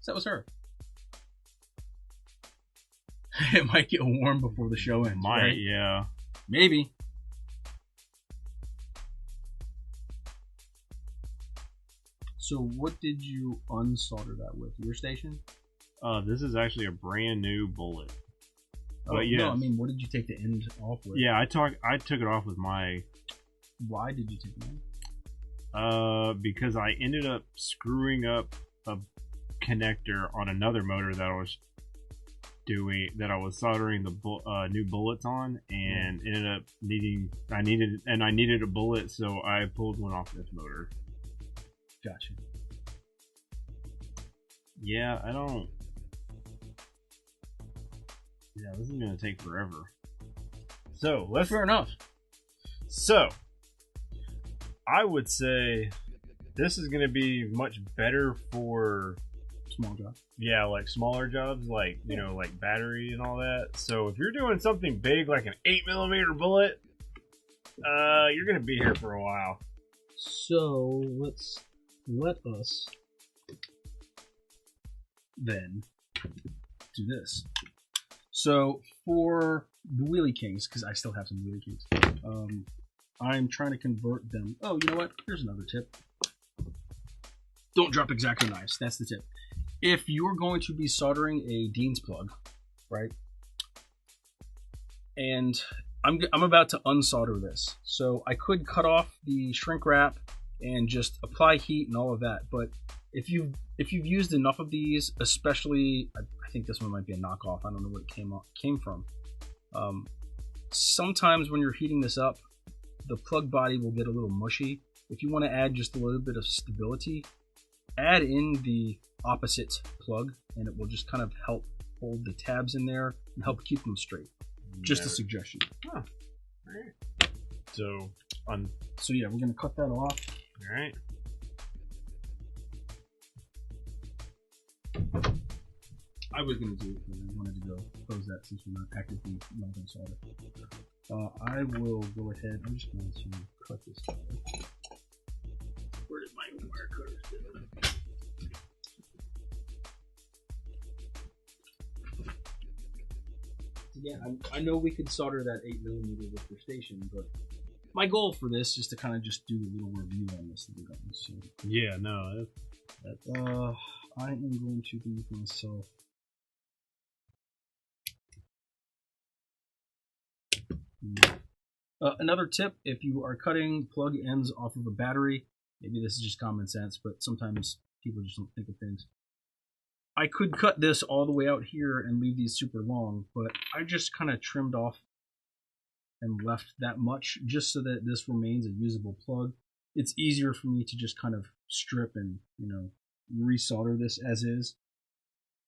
So that was her. It might get warm before the show ends. Might, right? yeah. Maybe. So what did you unsolder that with? Your station? This is actually a brand new bullet. But yes. No, I mean, what did you take the end off with? Yeah, I took it off with my... Why did you take it off? Because I ended up screwing up a connector on another motor that I was soldering the new bullets on, and ended up I needed a bullet, so I pulled one off this motor. Gotcha. Yeah, Yeah, this is gonna take forever. So fair enough. So I would say this is gonna be much better for small jobs. Yeah, like smaller jobs, like like battery and all that. So if you're doing something big like an 8mm bullet, you're gonna be here for a while. So let us then do this. So for the Wheelie Kings, because I still have some Wheelie Kings, I'm trying to convert them. Oh, you know what? Here's another tip. Don't drop X-Acto knives. That's the tip. If you're going to be soldering a Dean's plug, right? And I'm about to unsolder this. So I could cut off the shrink wrap and just apply heat and all of that. But if you've used enough of these, especially, I think this one might be a knockoff. I don't know where it came from. Sometimes when you're heating this up, the plug body will get a little mushy. If you want to add just a little bit of stability, add in the opposite plug, and it will just kind of help hold the tabs in there and help keep them straight. Just a suggestion. Huh. All right. So yeah, we're gonna cut that off. All right. I was going to do it, but I wanted to go close that since we're not actively not going to solder. I will go ahead. I'm just going to cut this out. Where did my wire cutters go? Yeah, I know we could solder that 8mm with your station, but my goal for this is to kind of just do a little review on this thing. So, yeah, no, I am going to leave myself. Another tip, if you are cutting plug ends off of a battery, maybe this is just common sense, but sometimes people just don't think of things. I could cut this all the way out here and leave these super long, but I just kind of trimmed off and left that much just so that this remains a usable plug. It's easier for me to just kind of strip and, resolder this as is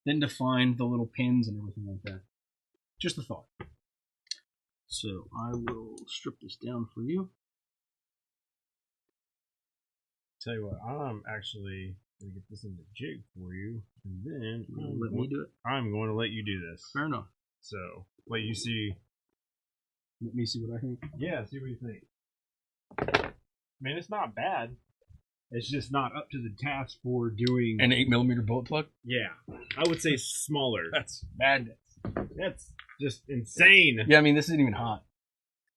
than to find the little pins and everything like that. Just a thought. So I will strip this down for you. Tell you what, I'm actually going to get this into Jig for you, and then let me do it. I'm going to let you do this. Fair enough. So let you see. Let me see what I think. Yeah, see what you think. I mean, it's not bad. It's just not up to the task for doing an 8mm bullet plug. Yeah, I would say smaller. That's madness. That's just insane. Yeah, I mean, this isn't even hot.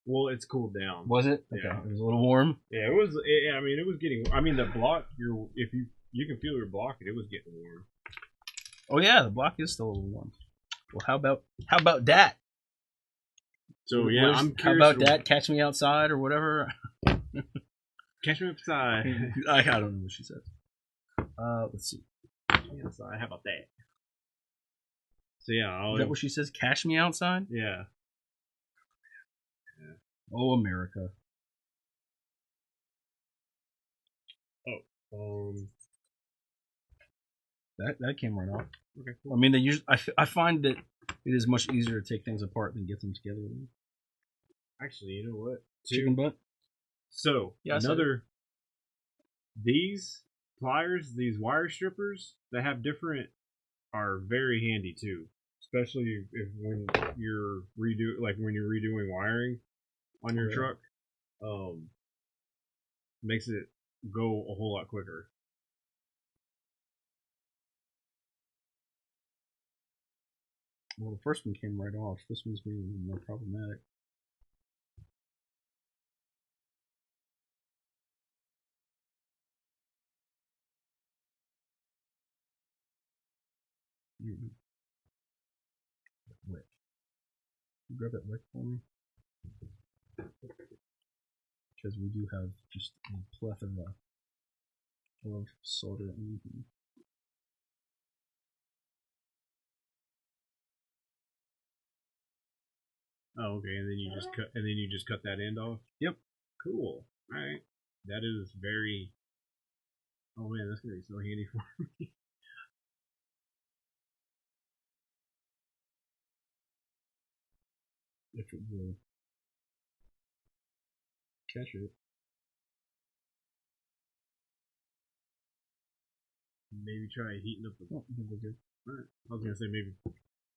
Well, it's cooled down. Was it? Yeah. Okay. It was a little warm. Yeah, it was. I mean, it was getting. I mean, the block. If you can feel your block, it was getting warm. Oh yeah, the block is still a little warm. Well, how about that? So yeah, how about that? Catch me outside or whatever. Catch me outside. I don't know what she said. Let's see. Catch me outside. How about that? So yeah, Is that what she says? Cash me outside? Yeah. Oh, America. That came right off. Okay. Cool. I mean, they usually. I find that it is much easier to take things apart than get them together. Actually, you know what? Chicken butt. So Yeah, these pliers, these wire strippers that have different, are very handy too. Especially when you're redoing wiring on your truck, makes it go a whole lot quicker. Well, the first one came right off. This one's being more problematic. Wick. You grab that wick for me? Because we do have just a plethora of solder. Oh, okay, and then you just cut that end off. Yep. Cool. All right. That is very. Oh man, that's gonna be so handy for me. If it will catch it. Maybe try heating up the. Oh, I think we're good. All right. I was gonna say maybe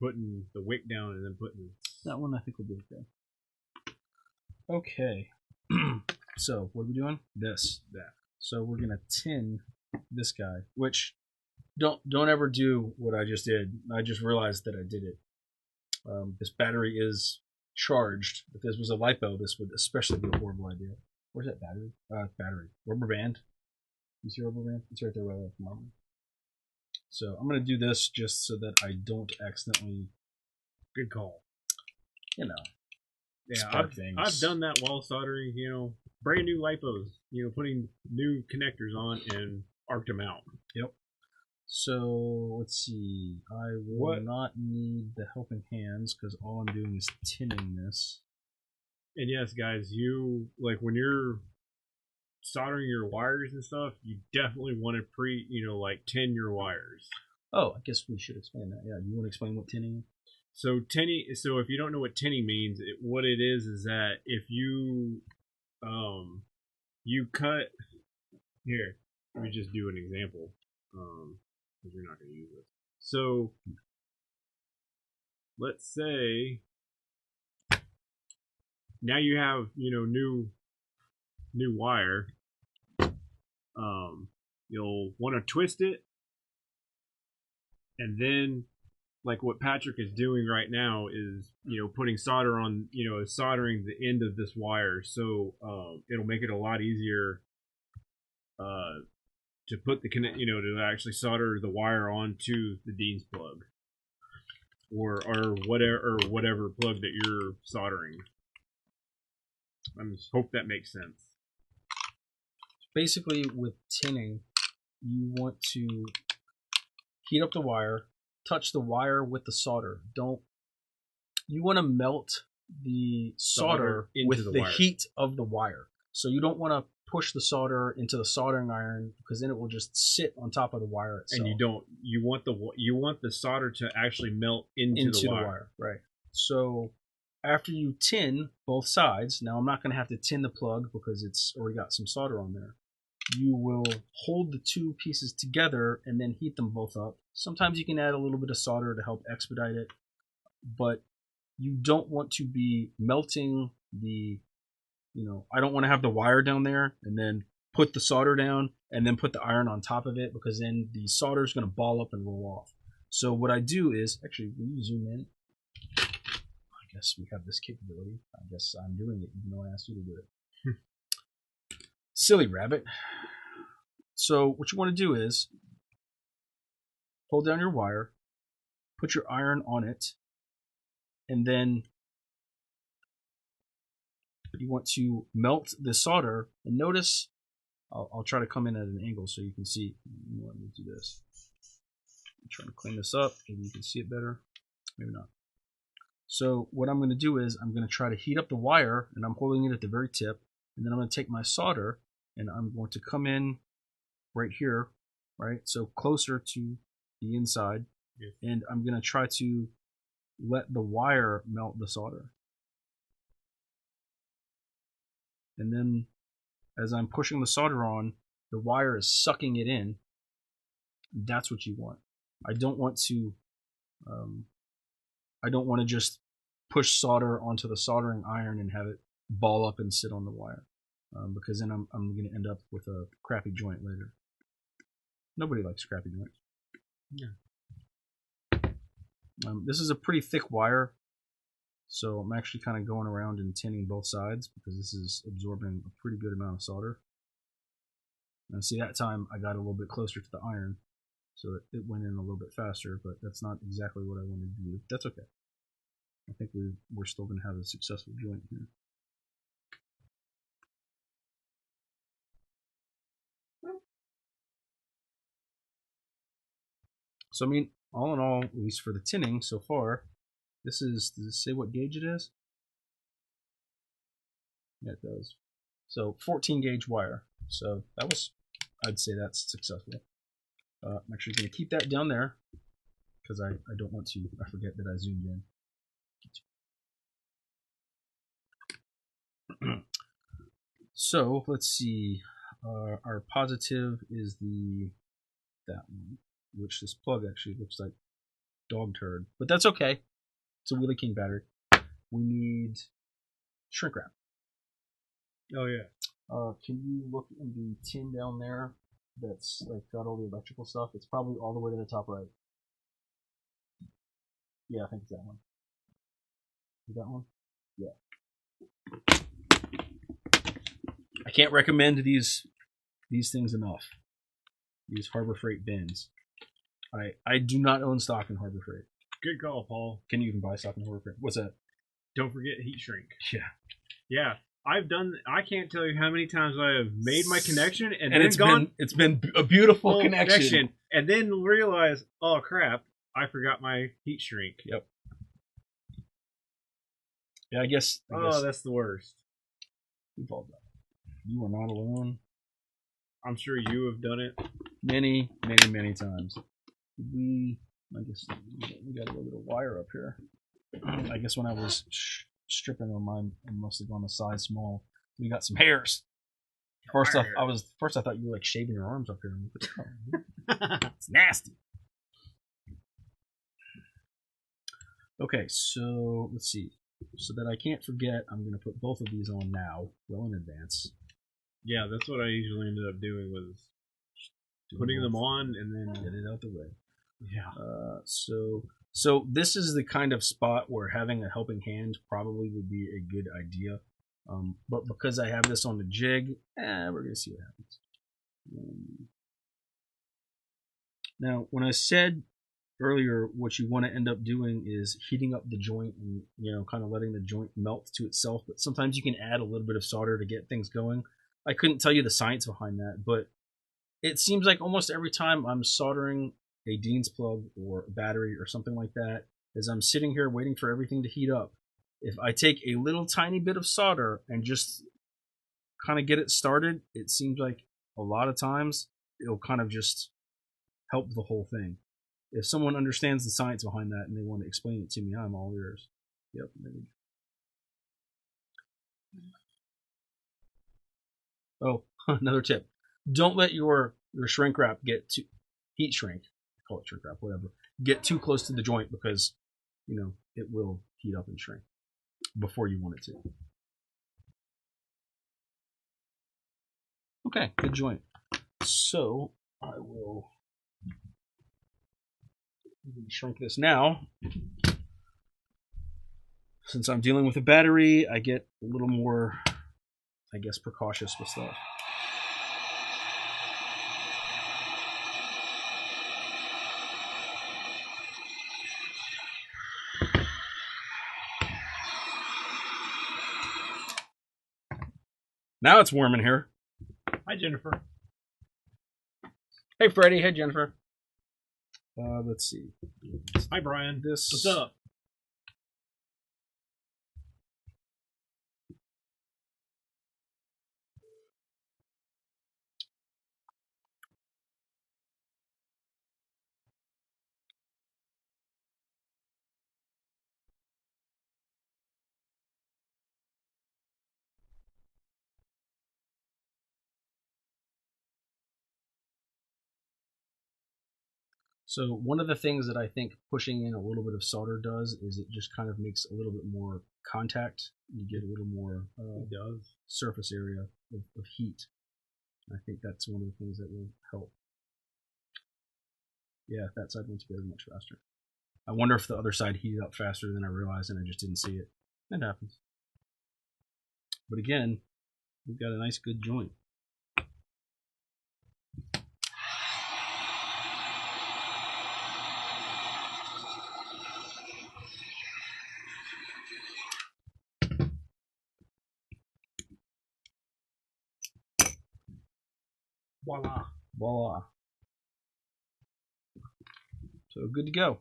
putting the wick down and then putting that one. I think will be okay. Okay. So what are we doing? That. So we're gonna tin this guy, which don't ever do what I just did. I just realized that I did it. This battery is charged. If this was a LiPo, this would especially be a horrible idea. Where's that battery? Battery. Rubber band. You see rubber band? It's right there, right off the moment. So I'm gonna do this just so that I don't accidentally. Good call. You know. Yeah, I've done that while soldering. You know, brand new LiPos. You know, putting new connectors on and arced them out. Yep. So let's see. I will not need the helping hands because all I'm doing is tinning this. And yes, guys, you like when you're soldering your wires and stuff, you definitely want to tin your wires. Oh, I guess we should explain that. Yeah, you want to explain what tinning is? So tinning. So if you don't know what tinning means, what it is that if you you cut here. Let me just do an example. Because you're not going to use it. So let's say now you have new wire. You'll want to twist it, and then like what Patrick is doing right now is putting solder on soldering the end of this wire, so it'll make it a lot easier to put the to actually solder the wire onto the Dean's plug or whatever plug that you're soldering. I just hope that makes sense. Basically, with tinning, you want to heat up the wire, touch the wire with the solder. You want to melt the solder with the heat of the wire. So you don't want to push the solder into the soldering iron because then it will just sit on top of the wire itself. And you want the solder to actually melt into the wire. Right. So after you tin both sides, now I'm not going to have to tin the plug because it's already got some solder on there. You will hold the two pieces together and then heat them both up. Sometimes you can add a little bit of solder to help expedite it, but you don't want to be melting the, I don't want to have the wire down there and then put the solder down and then put the iron on top of it because then the solder is going to ball up and roll off. So what I do is, actually, will you zoom in? I guess we have this capability. I guess I'm doing it even though I asked you to do it. Silly rabbit. So what you want to do is hold down your wire, put your iron on it, and then you want to melt the solder. And notice, I'll try to come in at an angle so you can see. Let me do this. I'm trying to clean this up. Maybe you can see it better. Maybe not. So what I'm going to do is I'm going to try to heat up the wire, and I'm holding it at the very tip, and then I'm going to take my solder, and I'm going to come in right here, right? So closer to the inside, Yes. and I'm going to try to let the wire melt the solder. And then as I'm pushing the solder on, the wire is sucking it in. That's what you want. I don't want to just push solder onto the soldering iron and have it ball up and sit on the wire, because then I'm going to end up with a crappy joint later. Nobody likes crappy joints. Yeah. This is a pretty thick wire, so I'm actually kind of going around and tinning both sides because this is absorbing a pretty good amount of solder. And see, that time I got a little bit closer to the iron, so it went in a little bit faster, but that's not exactly what I wanted to do. That's okay. I think we're still going to have a successful joint here. So I mean, all in all, at least for the tinning so far, this is, does it say what gauge it is? Yeah, it does. So 14 gauge wire. So that was, I'd say that's successful. I'm actually going to keep that down there because I don't want to, I forget that I zoomed in. So let's see, our positive is that one, which this plug actually looks like dog turd, but that's okay. It's a Wheelie King battery. We need shrink wrap. Oh yeah. Can you look in the tin down there that's like got all the electrical stuff? It's probably all the way to the top right. Yeah, I think it's that one. Is that one? Yeah. I can't recommend these things enough. These Harbor Freight bins. I do not own stock in Harbor Freight. Good call, Paul. Can you even buy stock in Harbor Freight? What's that? Don't forget heat shrink. Yeah. Yeah. I can't tell you how many times I have made my connection and then it's been a beautiful connection. And then realize, oh crap, I forgot my heat shrink. Yep. Yeah, I guess that's the worst. We've all done it. You are not alone. I'm sure you have done it many times. I guess we got a little bit of wire up here. I guess when I was stripping on mine, I must have gone a size small. We got some hairs. First I thought you were like shaving your arms up here. It's nasty. Okay, so let's see. So that I can't forget, I'm going to put both of these on now, well in advance. Yeah, that's what I usually ended up doing, was putting them on and then get it out the way. Yeah. So this is the kind of spot where having a helping hand probably would be a good idea. But because I have this on the jig, we're going to see what happens. Now, when I said earlier what you want to end up doing is heating up the joint and, kind of letting the joint melt to itself, but sometimes you can add a little bit of solder to get things going. I couldn't tell you the science behind that, but it seems like almost every time I'm soldering a Dean's plug or a battery or something like that, as I'm sitting here waiting for everything to heat up, if I take a little tiny bit of solder and just kind of get it started, it seems like a lot of times it'll kind of just help the whole thing. If someone understands the science behind that and they want to explain it to me, I'm all ears. Yep. Oh, another tip. Don't let your shrink wrap get too, heat shrink, call it shrink wrap, whatever, get too close to the joint because, it will heat up and shrink before you want it to. Okay, good joint. So I will shrink this now. Since I'm dealing with a battery, I get a little more, I guess, precautious with stuff. Now it's warm in here. Hi, Jennifer. Hey, Freddie. Hey, Jennifer. Let's see. Hi, Brian. This What's up? So one of the things that I think pushing in a little bit of solder does is it just kind of makes a little bit more contact. You get a little more surface area of heat. I think that's one of the things that will help. Yeah, that side went together much faster. I wonder if the other side heated up faster than I realized and I just didn't see it. That happens. But again, we've got a nice good joint. Voila. Voila. So good to go.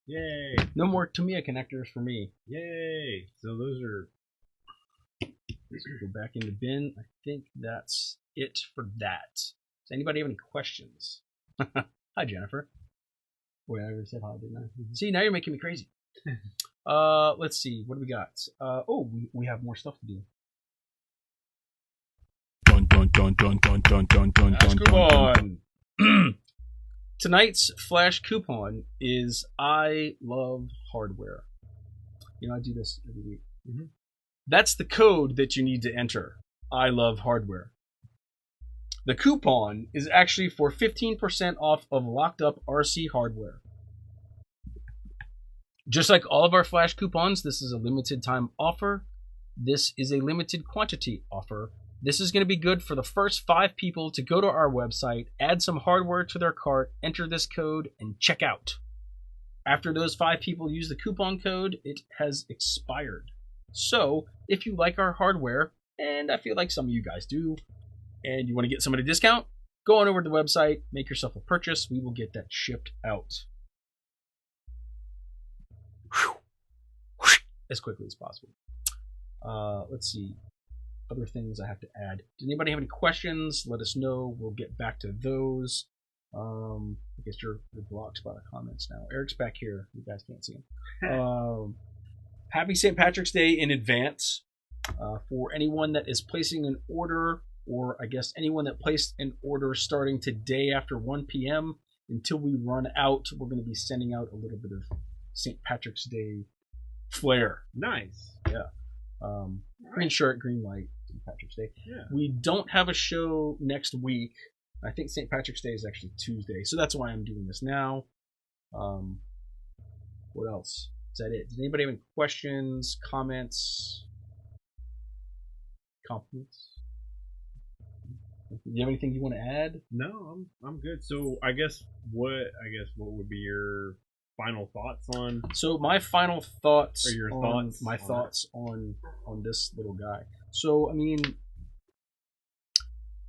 Yay. No more Tamiya connectors for me. Yay. So those are... Let's go back in the bin. I think that's it for that. Does anybody have any questions? Hi, Jennifer. Wait, I already said hi, didn't I? See, now you're making me crazy. Let's see. What do we got? We have more stuff to do. Flash coupon. Tonight's flash coupon is I love hardware. You know, I do this every week. Mm-hmm. That's the code that you need to enter. I love hardware. The coupon is actually for 15% off of locked up RC hardware. Just like all of our flash coupons, this is a limited time offer. This is a limited quantity offer. This is going to be good for the first 5 people to go to our website, add some hardware to their cart, enter this code, and check out. After those 5 people use the coupon code, it has expired. So, if you like our hardware, and I feel like some of you guys do, and you want to get somebody a discount, go on over to the website, make yourself a purchase. We will get that shipped out as quickly as possible. Let's see. Other things I have to add. Does anybody have any questions? Let us know. We'll get back to those. I guess you're blocked by the comments now. Eric's back here. You guys can't see him. Happy St. Patrick's Day in advance for anyone that is placing an order, or I guess anyone that placed an order starting today after 1 p.m. until we run out. We're going to be sending out a little bit of St. Patrick's Day flair. Nice. Yeah. Green shirt, green light, St. Patrick's Day. Yeah. We don't have a show next week. I think St. Patrick's Day is actually Tuesday, so that's why I'm doing this now. What else? Is that it? Does anybody have any questions, comments, compliments? Do you have anything you want to add? No, I'm good. So I guess what would be your final thoughts on? So my final thoughts, or your thoughts, my thoughts on this little guy. So I mean,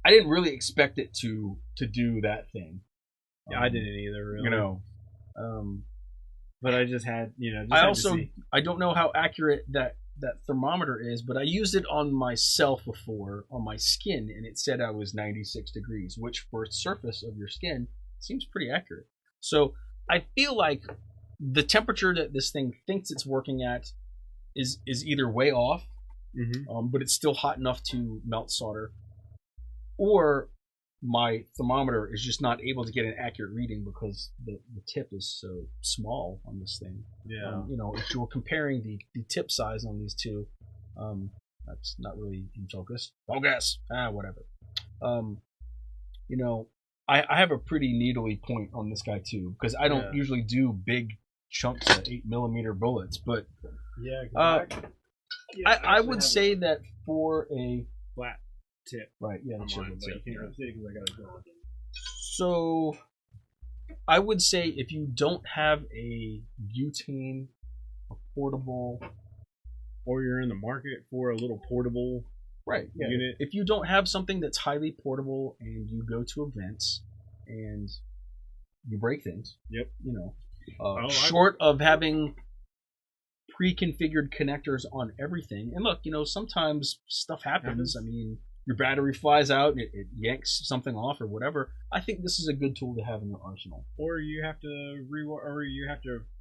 I didn't really expect it to do that thing. Yeah, I didn't either. Really. You know, but I just had, I don't know how accurate that thermometer is, but I used it on myself before on my skin, and it said I was 96 degrees, which for the surface of your skin seems pretty accurate. So I feel like the temperature that this thing thinks it's working at is either way off, but it's still hot enough to melt solder, or my thermometer is just not able to get an accurate reading because the tip is so small on this thing. Yeah. If you're comparing the tip size on these two, that's not really in focus. Focus. Whatever. I have a pretty needly point on this guy too, because I don't usually do big chunks of 8mm bullets, but I would say that for a flat tip, right? Yeah, but you can't really see because I got it going. So I would say if you don't have a butane, a portable, or you're in the market for a little portable unit. If you don't have something that's highly portable and you go to events and you break things, short of having pre-configured connectors on everything. And look, sometimes stuff happens. I mean, your battery flies out and it yanks something off or whatever. I think this is a good tool to have in your arsenal. Or you have to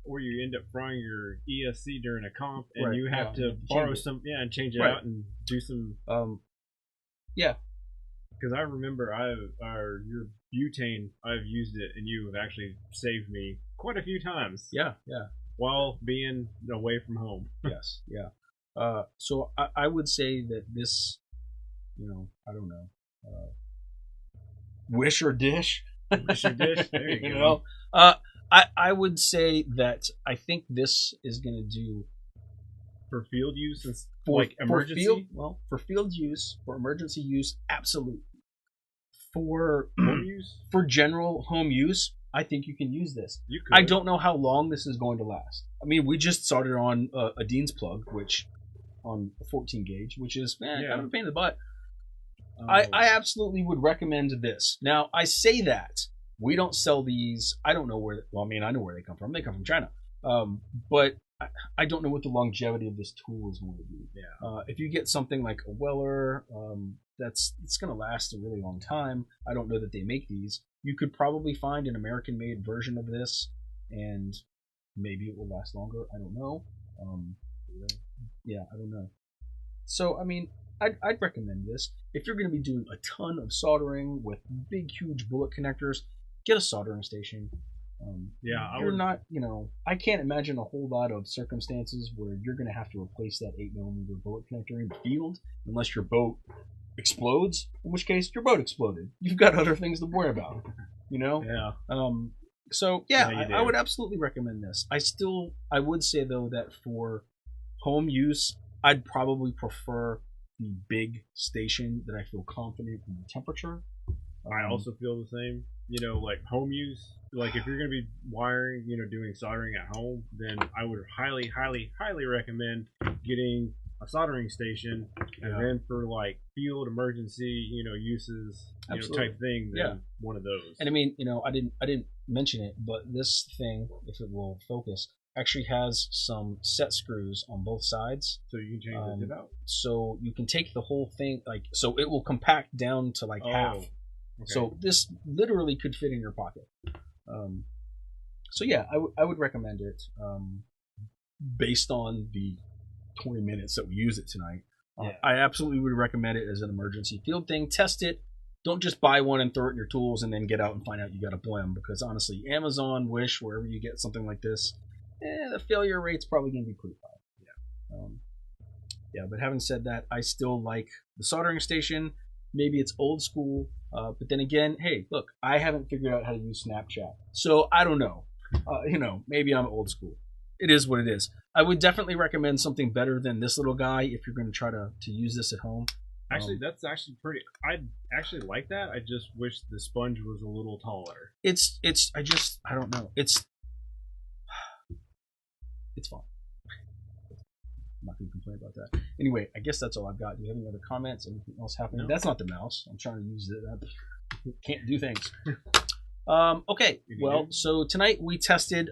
or you end up frying your ESC during a comp, and you have to borrow some, and change it out and do some. Yeah. Because I remember your butane, I've used it, and you have actually saved me quite a few times. Yeah, yeah. While being away from home. Yes, yeah. So I would say that this, I don't know, wish or dish. Wish or dish. There you You go. know, I would say that I think this is going to do For field use, and for emergency. for field use, for emergency use, absolutely. For Home use. For general home use, I think you can use this. You could. I don't know how long this is going to last. I mean, we just started on a Dean's plug, which on a 14 gauge, which is kind of a pain in the butt. I absolutely would recommend this. Now, I say that we don't sell these. I don't know where. Well, I mean, I know where they come from. They come from China. But I don't know what the longevity of this tool is going to be. Yeah. If you get something like a Weller, it's going to last a really long time. I don't know that they make these. You could probably find an American-made version of this, and maybe it will last longer. I don't know. Yeah, I don't know. So, I mean, I'd recommend this. If you're going to be doing a ton of soldering with big, huge bullet connectors, get a soldering station. You're not, I can't imagine a whole lot of circumstances where you're going to have to replace that 8mm bullet connector in the field unless your boat explodes, in which case your boat exploded. You've got other things to worry about, Yeah. So, I would absolutely recommend this. I would say, though, that for home use, I'd probably prefer the big station that I feel confident in the temperature. I also feel the same. Like home use, like if you're going to be wiring, doing soldering at home, then I would highly, highly, highly recommend getting a soldering station. And then for like field emergency, uses, type thing, then one of those. And I mean, I didn't mention it, but this thing, if it will focus, actually has some set screws on both sides. So you can change the tip out. So you can take the whole thing, so it will compact down to like half. Okay. So this literally could fit in your pocket. So yeah, I would recommend it. Based on the 20 minutes that we use it tonight, I absolutely would recommend it as an emergency field thing. Test it. Don't just buy one and throw it in your tools and then get out and find out you got a blim. Because honestly, Amazon, Wish, wherever you get something like this, the failure rate's probably going to be pretty high. Yeah. But having said that, I still like the soldering station. Maybe it's old school, but then again, hey, look, I haven't figured out how to use Snapchat, so I don't know. Maybe I'm old school. It is what it is. I would definitely recommend something better than this little guy if you're going to try to use this at home. Actually, that's actually pretty. I'd actually like that. I just wish the sponge was a little taller. I don't know. It's fine. I'm not going to complain about that. Anyway, I guess that's all I've got. Do you have any other comments? Anything else happening? No. That's not the mouse. I'm trying to use it. I can't do things. Okay. Well, so tonight we tested.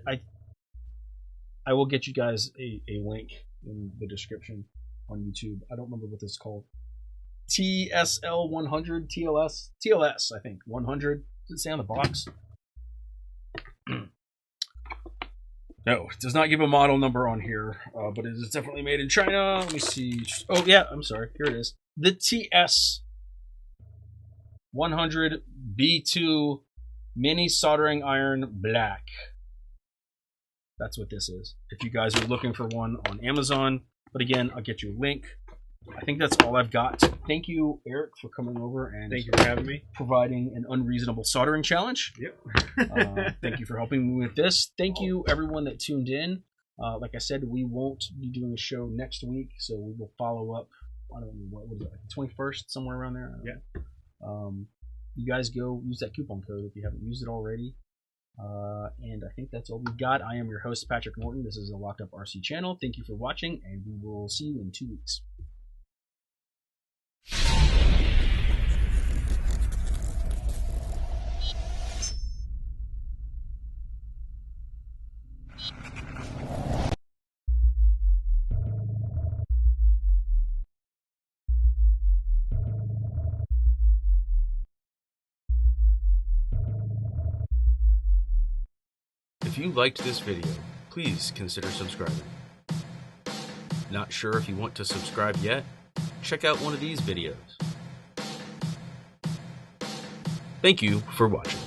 I will get you guys a link in the description on YouTube. I don't remember what this is called. TSL 100 TLS. I think 100. Does it say on the box? No, it does not give a model number on here, but it is definitely made in China. Let me see. Oh, yeah, I'm sorry. Here it is. The TS 100 B2 Mini Soldering Iron Black. That's what this is. If you guys are looking for one on Amazon. But again, I'll get you a link. I think that's all I've got. Thank you, Eric, for coming over and thank you for having me. Providing an unreasonable soldering challenge. Yep. Thank you for helping me with this. Thank you, everyone that tuned in. Like I said, we won't be doing a show next week, so we will follow up. I don't know what was it, like the 21st, somewhere around there. Yeah. You guys go use that coupon code if you haven't used it already. And I think that's all we've got. I am your host, Patrick Norton. This is the Locked Up RC channel. Thank you for watching, and we will see you in 2 weeks. If you liked this video, please consider subscribing. Not sure if you want to subscribe yet? Check out one of these videos. Thank you for watching.